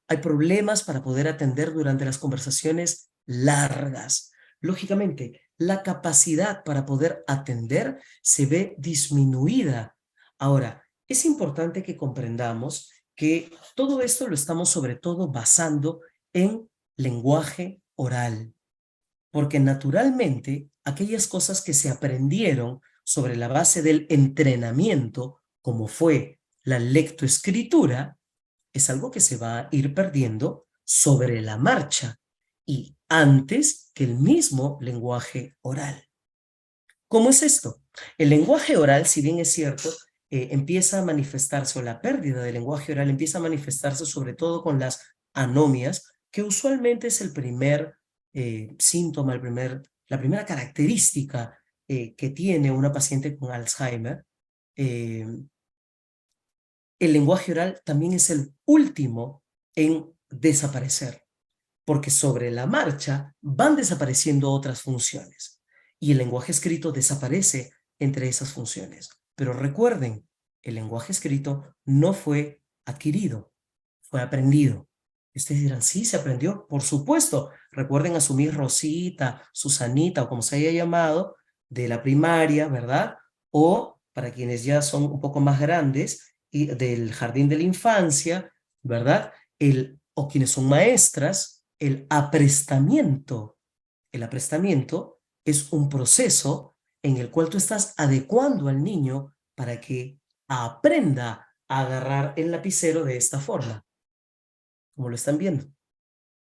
Hay problemas para poder atender durante las conversaciones largas. Lógicamente, la capacidad para poder atender se ve disminuida. Ahora, es importante que comprendamos que todo esto lo estamos sobre todo basando en lenguaje oral, porque naturalmente aquellas cosas que se aprendieron sobre la base del entrenamiento, como fue la lectoescritura, es algo que se va a ir perdiendo sobre la marcha y antes que el mismo lenguaje oral. ¿Cómo es esto? El lenguaje oral, si bien es cierto, empieza a manifestarse, o la pérdida del lenguaje oral empieza a manifestarse sobre todo con las anomias, que usualmente es el primer síntoma, la primera característica que tiene una paciente con Alzheimer. El lenguaje oral también es el último en desaparecer, porque sobre la marcha van desapareciendo otras funciones y el lenguaje escrito desaparece entre esas funciones. Pero recuerden, el lenguaje escrito no fue adquirido, fue aprendido. Ustedes dirán, sí, se aprendió, por supuesto. Recuerden asumir Rosita, Susanita o como se haya llamado, de la primaria, ¿verdad? O para quienes ya son un poco más grandes, y del jardín de la infancia, ¿verdad? O quienes son maestras, el aprestamiento. El aprestamiento es un proceso en el cual tú estás adecuando al niño para que aprenda a agarrar el lapicero de esta forma, como lo están viendo.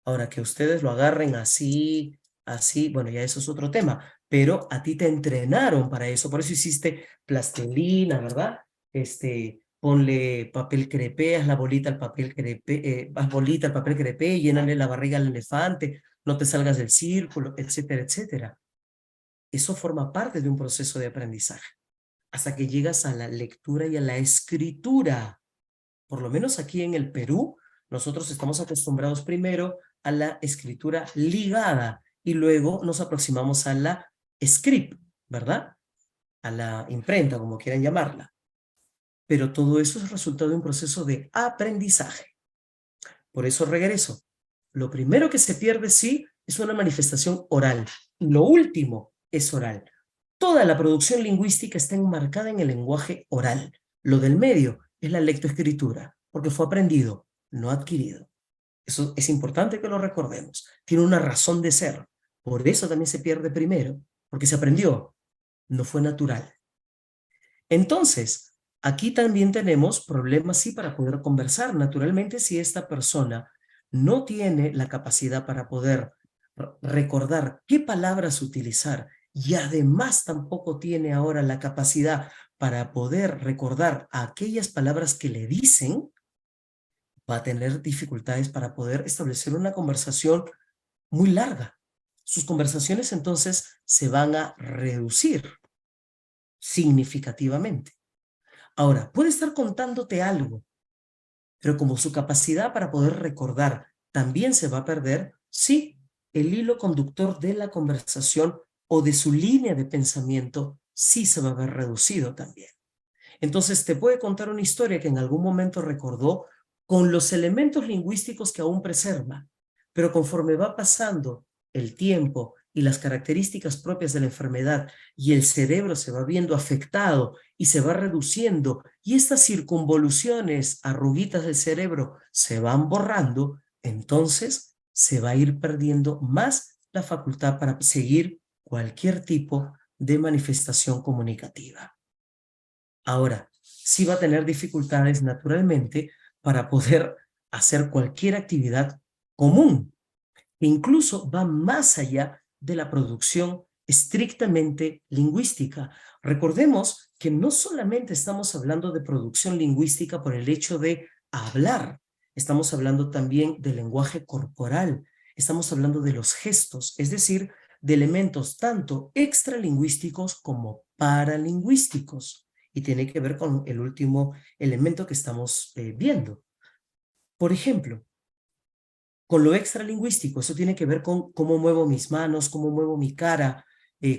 Ahora, que ustedes lo agarren así, así, bueno, ya eso es otro tema, pero a ti te entrenaron para eso, por eso hiciste plastilina, ¿verdad? Ponle papel crepé, haz la bolita al papel crepé, haz bolita al papel crepé, llénale la barriga al elefante, no te salgas del círculo, etcétera, etcétera. Eso forma parte de un proceso de aprendizaje, hasta que llegas a la lectura y a la escritura. Por lo menos aquí en el Perú, nosotros estamos acostumbrados primero a la escritura ligada y luego nos aproximamos a la script, ¿verdad? A la imprenta, como quieran llamarla. Pero todo eso es resultado de un proceso de aprendizaje. Por eso regreso. Lo primero que se pierde, sí, es una manifestación oral. Lo último es oral. Toda la producción lingüística está enmarcada en el lenguaje oral. Lo del medio es la lectoescritura, porque fue aprendido, no adquirido. Eso es importante que lo recordemos. Tiene una razón de ser. Por eso también se pierde primero, porque se aprendió, no fue natural. Entonces, aquí también tenemos problemas, sí, para poder conversar. Naturalmente, si esta persona no tiene la capacidad para poder recordar qué palabras utilizar y además tampoco tiene ahora la capacidad para poder recordar aquellas palabras que le dicen, va a tener dificultades para poder establecer una conversación muy larga. Sus conversaciones entonces se van a reducir significativamente. Ahora, puede estar contándote algo, pero como su capacidad para poder recordar también se va a perder, sí, el hilo conductor de la conversación o de su línea de pensamiento sí se va a ver reducido también. Entonces te puede contar una historia que en algún momento recordó con los elementos lingüísticos que aún preserva, pero conforme va pasando el tiempo y las características propias de la enfermedad y el cerebro se va viendo afectado y se va reduciendo y estas circunvoluciones, arruguitas del cerebro se van borrando, entonces se va a ir perdiendo más la facultad para seguir cualquier tipo de manifestación comunicativa. Ahora, sí va a tener dificultades naturalmente para poder hacer cualquier actividad común, que incluso va más allá de la producción estrictamente lingüística. Recordemos que no solamente estamos hablando de producción lingüística por el hecho de hablar, estamos hablando también del lenguaje corporal, estamos hablando de los gestos, es decir, de elementos tanto extralingüísticos como paralingüísticos. Y tiene que ver con el último elemento que estamos viendo. Por ejemplo, con lo extralingüístico, eso tiene que ver con cómo muevo mis manos, cómo muevo mi cara,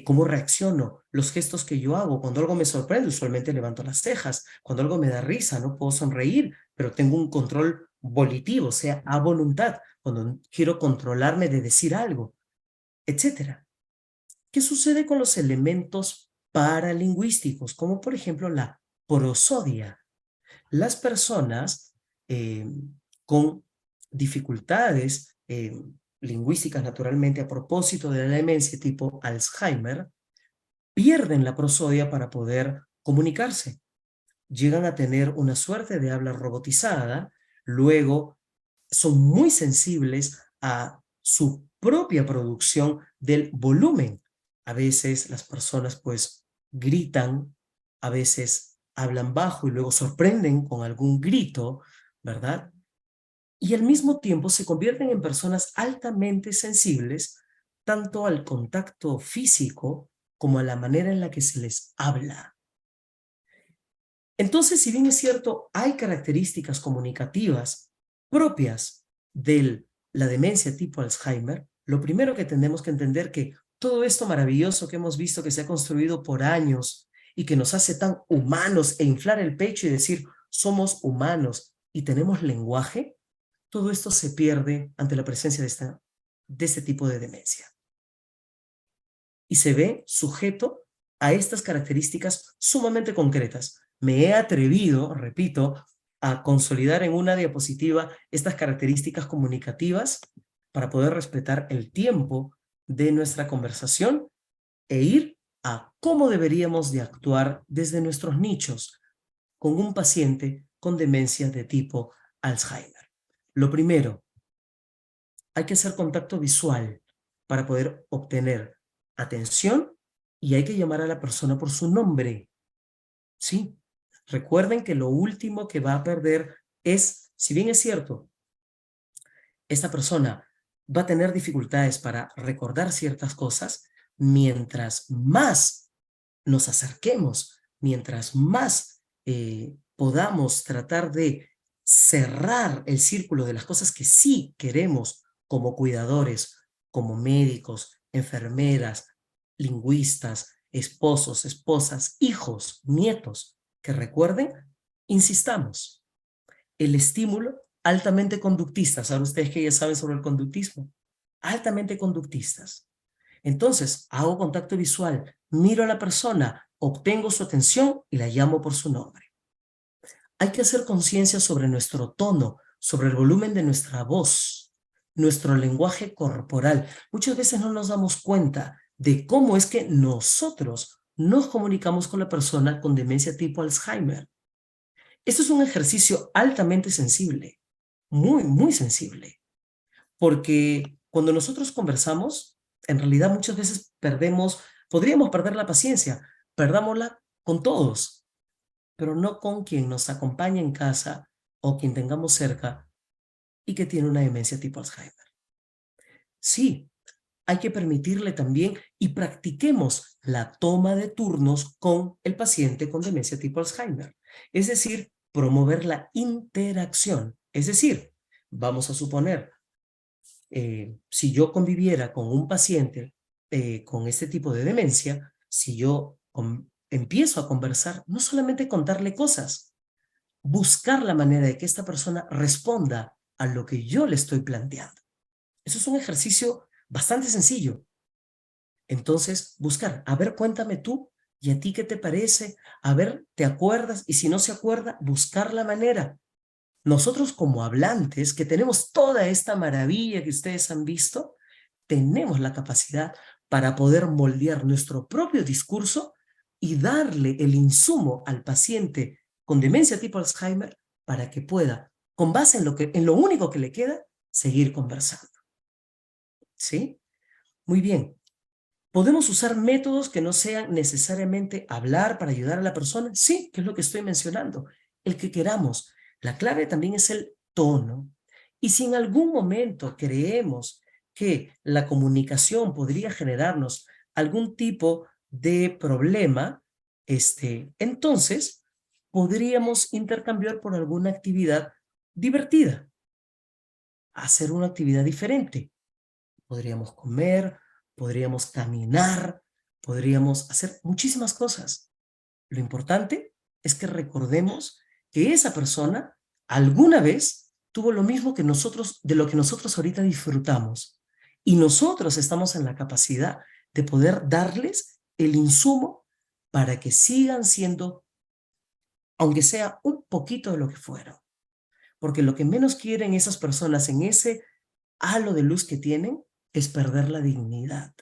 cómo reacciono, los gestos que yo hago. Cuando algo me sorprende, usualmente levanto las cejas. Cuando algo me da risa, no puedo sonreír, pero tengo un control volitivo, o sea, a voluntad, cuando quiero controlarme de decir algo, etc. ¿Qué sucede con los elementos paralingüísticos, como por ejemplo la prosodia? Las personas con dificultades lingüísticas, naturalmente, a propósito de la demencia tipo Alzheimer, pierden la prosodia para poder comunicarse. Llegan a tener una suerte de habla robotizada, luego son muy sensibles a su propia producción del volumen. A veces las personas pues gritan, a veces hablan bajo y luego sorprenden con algún grito, ¿verdad? Y al mismo tiempo se convierten en personas altamente sensibles tanto al contacto físico como a la manera en la que se les habla. Entonces, si bien es cierto, hay características comunicativas propias de la demencia tipo Alzheimer, lo primero que tenemos que entender que todo esto maravilloso que hemos visto que se ha construido por años y que nos hace tan humanos e inflar el pecho y decir somos humanos y tenemos lenguaje, todo esto se pierde ante la presencia de este tipo de demencia. Y se ve sujeto a estas características sumamente concretas. Me he atrevido, repito, a consolidar en una diapositiva estas características comunicativas para poder respetar el tiempo de nuestra conversación e ir a cómo deberíamos de actuar desde nuestros nichos con un paciente con demencia de tipo Alzheimer. Lo primero, hay que hacer contacto visual para poder obtener atención y hay que llamar a la persona por su nombre. ¿Sí? Recuerden que lo último que va a perder es, si bien es cierto, esta persona va a tener dificultades para recordar ciertas cosas, mientras más nos acerquemos, mientras más podamos tratar de cerrar el círculo de las cosas que sí queremos como cuidadores, como médicos, enfermeras, lingüistas, esposos, esposas, hijos, nietos, que recuerden, insistamos, el estímulo altamente conductistas. Ahora ustedes que ya saben sobre el conductismo, altamente conductistas. Entonces, hago contacto visual, miro a la persona, obtengo su atención y la llamo por su nombre. Hay que hacer conciencia sobre nuestro tono, sobre el volumen de nuestra voz, nuestro lenguaje corporal. Muchas veces no nos damos cuenta de cómo es que nosotros nos comunicamos con la persona con demencia tipo Alzheimer. Esto es un ejercicio altamente sensible, muy sensible, porque cuando nosotros conversamos, en realidad muchas veces podríamos perder la paciencia, perdámosla con todos, pero no con quien nos acompaña en casa o quien tengamos cerca y que tiene una demencia tipo Alzheimer. Sí, hay que permitirle también y practiquemos la toma de turnos con el paciente con demencia tipo Alzheimer. Es decir, promover la interacción. Es decir, vamos a suponer, si yo conviviera con un paciente con este tipo de demencia, si yo empiezo a conversar, no solamente contarle cosas, buscar la manera de que esta persona responda a lo que yo le estoy planteando. Eso es un ejercicio bastante sencillo. Entonces, buscar, a ver, cuéntame tú, ¿y a ti qué te parece? A ver, ¿te acuerdas? Y si no se acuerda, buscar la manera. Nosotros como hablantes, que tenemos toda esta maravilla que ustedes han visto, tenemos la capacidad para poder moldear nuestro propio discurso y darle el insumo al paciente con demencia tipo Alzheimer para que pueda, con base en lo único que le queda, seguir conversando. ¿Sí? Muy bien. ¿Podemos usar métodos que no sean necesariamente hablar para ayudar a la persona? Sí, que es lo que estoy mencionando. El que queramos. La clave también es el tono. Y si en algún momento creemos que la comunicación podría generarnos algún tipo de problema, entonces podríamos intercambiar por alguna actividad divertida. Hacer una actividad diferente. Podríamos comer, podríamos caminar, podríamos hacer muchísimas cosas. Lo importante es que recordemos que esa persona alguna vez tuvo lo mismo que nosotros, de lo que nosotros ahorita disfrutamos. Y nosotros estamos en la capacidad de poder darles el insumo para que sigan siendo, aunque sea un poquito de lo que fueron. Porque lo que menos quieren esas personas en ese halo de luz que tienen es perder la dignidad.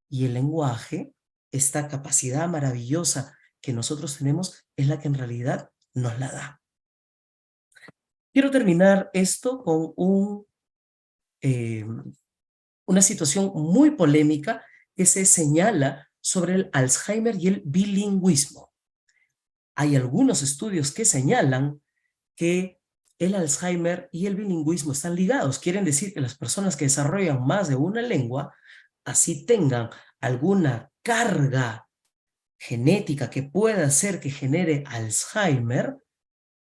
Y el lenguaje, esta capacidad maravillosa que nosotros tenemos, es la que en realidad nos la da. Quiero terminar esto con una situación muy polémica que se señala sobre el Alzheimer y el bilingüismo. Hay algunos estudios que señalan que el Alzheimer y el bilingüismo están ligados. Quieren decir que las personas que desarrollan más de una lengua, así tengan alguna carga genética que pueda hacer que genere Alzheimer,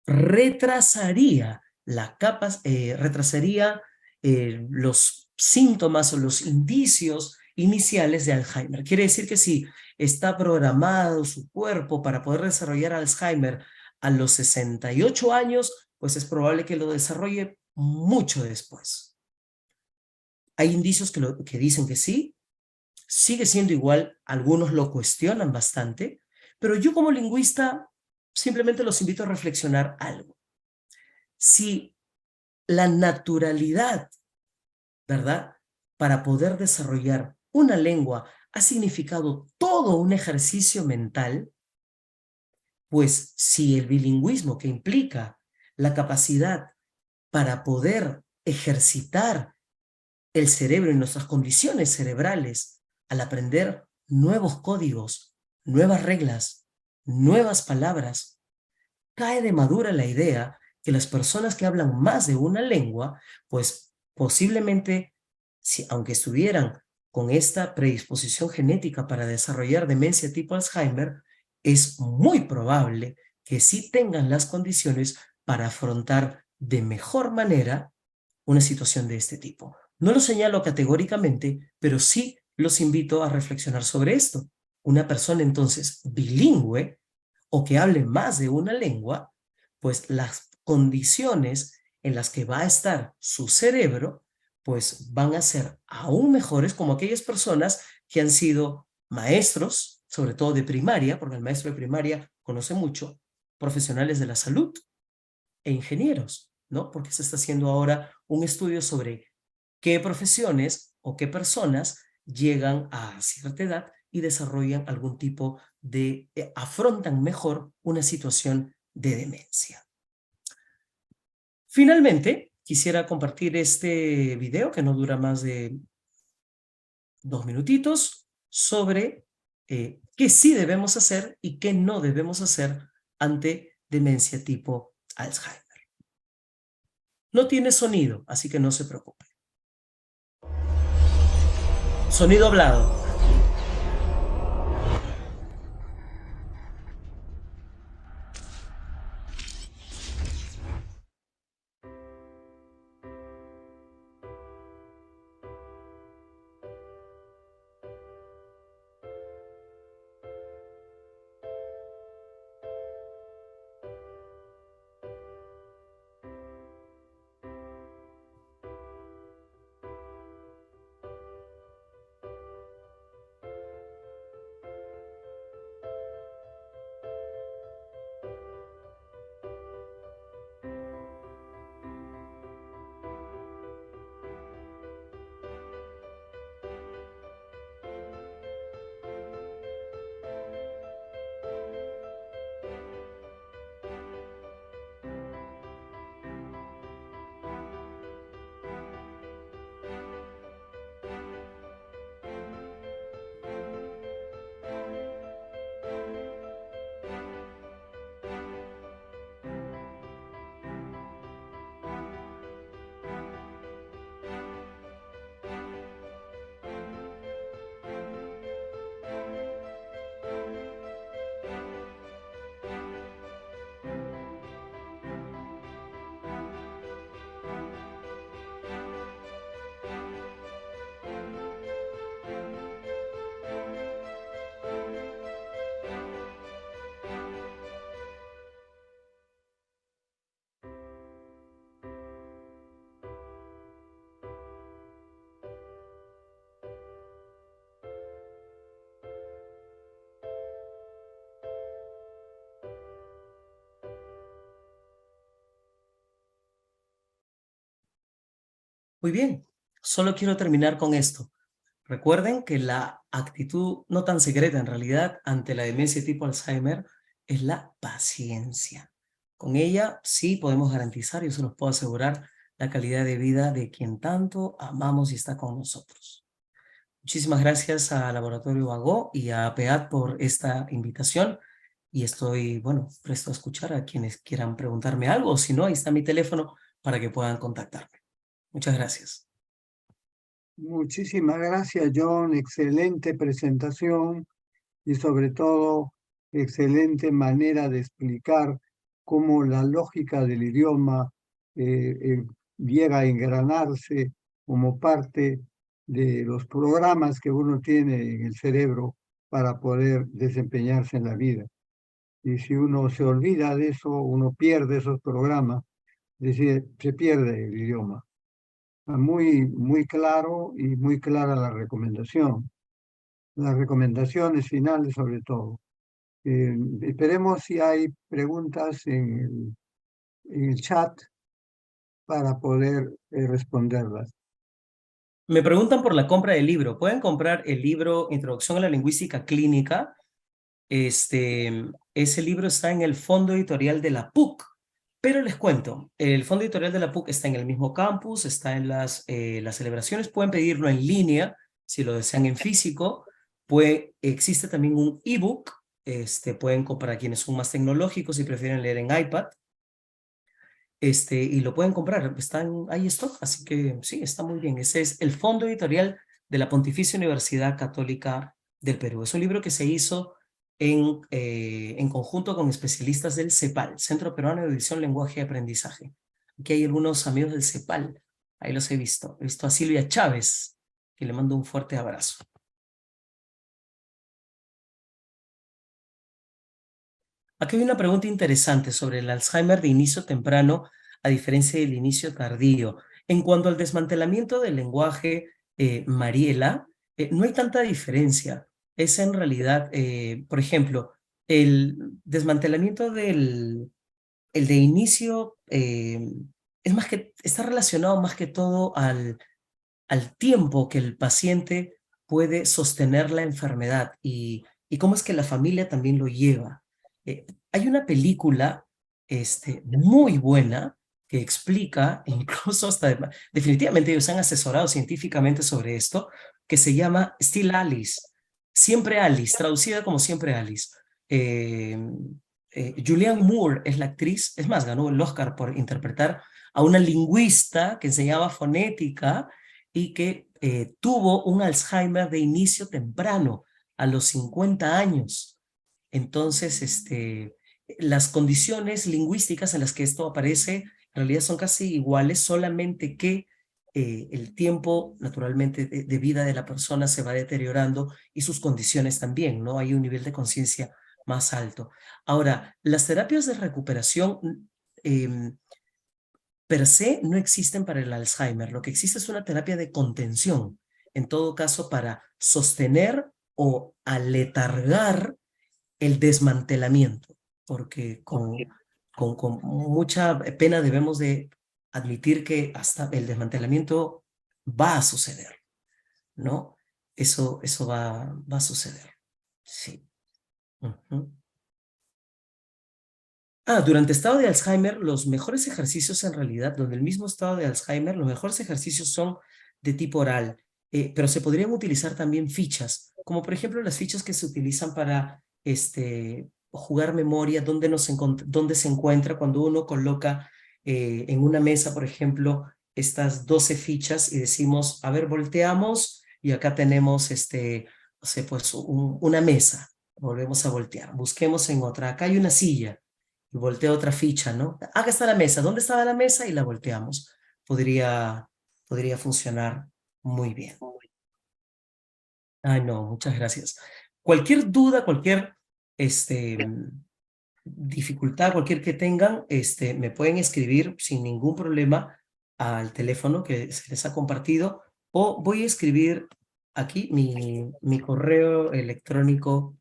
retrasaría los síntomas o los indicios iniciales de Alzheimer. Quiere decir que si está programado su cuerpo para poder desarrollar Alzheimer a los 68 años, pues es probable que lo desarrolle mucho después. Hay indicios que dicen que sí, sigue siendo igual, algunos lo cuestionan bastante, pero yo como lingüista simplemente los invito a reflexionar algo. Si la naturalidad, ¿verdad?, para poder desarrollar una lengua ha significado todo un ejercicio mental, pues si el bilingüismo que implica la capacidad para poder ejercitar el cerebro y nuestras condiciones cerebrales al aprender nuevos códigos, nuevas reglas, nuevas palabras, cae de madura la idea que las personas que hablan más de una lengua, pues posiblemente, si, aunque estuvieran con esta predisposición genética para desarrollar demencia tipo Alzheimer, es muy probable que sí tengan las condiciones para afrontar de mejor manera una situación de este tipo. No lo señalo categóricamente, pero sí los invito a reflexionar sobre esto. Una persona entonces bilingüe o que hable más de una lengua, pues las condiciones en las que va a estar su cerebro, pues van a ser aún mejores como aquellas personas que han sido maestros, sobre todo de primaria, porque el maestro de primaria conoce mucho, profesionales de la salud e ingenieros, ¿no? Porque se está haciendo ahora un estudio sobre qué profesiones o qué personas llegan a cierta edad y desarrollan algún tipo de, afrontan mejor una situación de demencia. Finalmente, quisiera compartir este video que no dura más de 2 minutitos sobre qué sí debemos hacer y qué no debemos hacer ante demencia tipo Alzheimer. No tiene sonido, así que no se preocupe. Sonido hablado. Muy bien, solo quiero terminar con esto. Recuerden que la actitud no tan secreta en realidad ante la demencia tipo Alzheimer es la paciencia. Con ella sí podemos garantizar, yo se los puedo asegurar, la calidad de vida de quien tanto amamos y está con nosotros. Muchísimas gracias a Laboratorio Vago y a PEAD por esta invitación y estoy, bueno, presto a escuchar a quienes quieran preguntarme algo, o si no, ahí está mi teléfono para que puedan contactarme. Muchas gracias. Muchísimas gracias, John. Excelente presentación y sobre todo excelente manera de explicar cómo la lógica del idioma llega a engranarse como parte de los programas que uno tiene en el cerebro para poder desempeñarse en la vida. Y si uno se olvida de eso, uno pierde esos programas, es decir, se pierde el idioma. Muy claro y muy clara la recomendación. Las recomendaciones finales sobre todo. Esperemos si hay preguntas en el chat para poder responderlas. Me preguntan por la compra del libro. Pueden comprar el libro Introducción a la Lingüística Clínica. Ese libro está en el fondo editorial de la PUC. Pero les cuento, el fondo editorial de la PUC está en el mismo campus, está en las celebraciones. Pueden pedirlo en línea, si lo desean en físico. Existe también un ebook. Pueden comprar quienes son más tecnológicos y prefieren leer en iPad. Y lo pueden comprar, hay stock, así que sí, está muy bien. Ese es el fondo editorial de la Pontificia Universidad Católica del Perú. Es un libro que se hizo en conjunto con especialistas del CEPAL, Centro Peruano de Edición, Lenguaje y Aprendizaje. Aquí hay algunos amigos del CEPAL, ahí los he visto. He visto a Silvia Chávez, que le mando un fuerte abrazo. Aquí hay una pregunta interesante sobre el Alzheimer de inicio temprano, a diferencia del inicio tardío. En cuanto al desmantelamiento del lenguaje, Mariela, no hay tanta diferencia. Es en realidad, por ejemplo, el desmantelamiento el de inicio está relacionado más que todo al tiempo que el paciente puede sostener la enfermedad y cómo es que la familia también lo lleva. Hay una película muy buena que explica, incluso definitivamente ellos han asesorado científicamente sobre esto, que se llama Still Alice, Siempre Alice, traducida como Siempre Alice. Julianne Moore es la actriz, es más, ganó el Oscar por interpretar a una lingüista que enseñaba fonética y que tuvo un Alzheimer de inicio temprano, a los 50 años. Entonces, las condiciones lingüísticas en las que esto aparece en realidad son casi iguales, solamente que el tiempo, naturalmente, de vida de la persona se va deteriorando y sus condiciones también, ¿no? Hay un nivel de conciencia más alto. Ahora, las terapias de recuperación per se no existen para el Alzheimer. Lo que existe es una terapia de contención, en todo caso para sostener o aletargar el desmantelamiento, porque con mucha pena debemos de admitir que hasta el desmantelamiento va a suceder, ¿no? Eso va a suceder, sí. Durante estado de Alzheimer, los mejores ejercicios en realidad, donde el mismo estado de Alzheimer, los mejores ejercicios son de tipo oral, pero se podrían utilizar también fichas, como por ejemplo las fichas que se utilizan para jugar memoria, dónde se encuentra cuando uno coloca en una mesa, por ejemplo, estas 12 fichas y decimos, a ver, volteamos y acá tenemos no sé, pues una mesa, volvemos a voltear, busquemos en otra, acá hay una silla, y volteo otra ficha, ¿no? Acá está la mesa, ¿dónde estaba la mesa? Y la volteamos. Podría funcionar muy bien. Ay, no, muchas gracias. Cualquier duda, cualquier dificultad, cualquier que tengan, me pueden escribir sin ningún problema al teléfono que se les ha compartido, o voy a escribir aquí mi correo electrónico,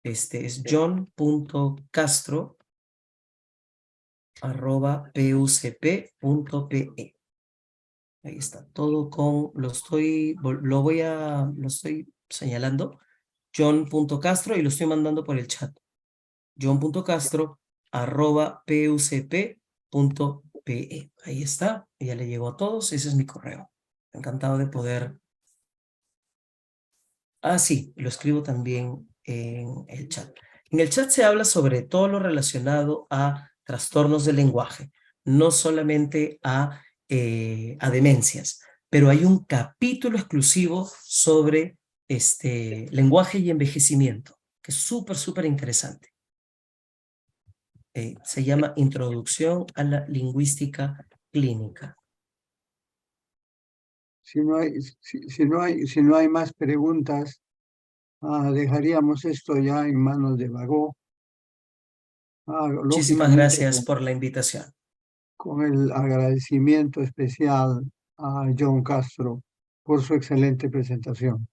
es john.castro@pucp.pe. Ahí está, todo lo estoy señalando, john.castro, y lo estoy mandando por el chat. john.castro@pucp.pe. Ahí está, ya le llegó a todos, ese es mi correo. Encantado de poder. Sí, lo escribo también en el chat. En el chat se habla sobre todo lo relacionado a trastornos del lenguaje, no solamente a demencias, pero hay un capítulo exclusivo sobre lenguaje y envejecimiento, que es súper interesante. Se llama Introducción a la Lingüística Clínica. Si no hay más preguntas, dejaríamos esto ya en manos de Vago. Muchísimas gracias por la invitación. Con el agradecimiento especial a John Castro por su excelente presentación.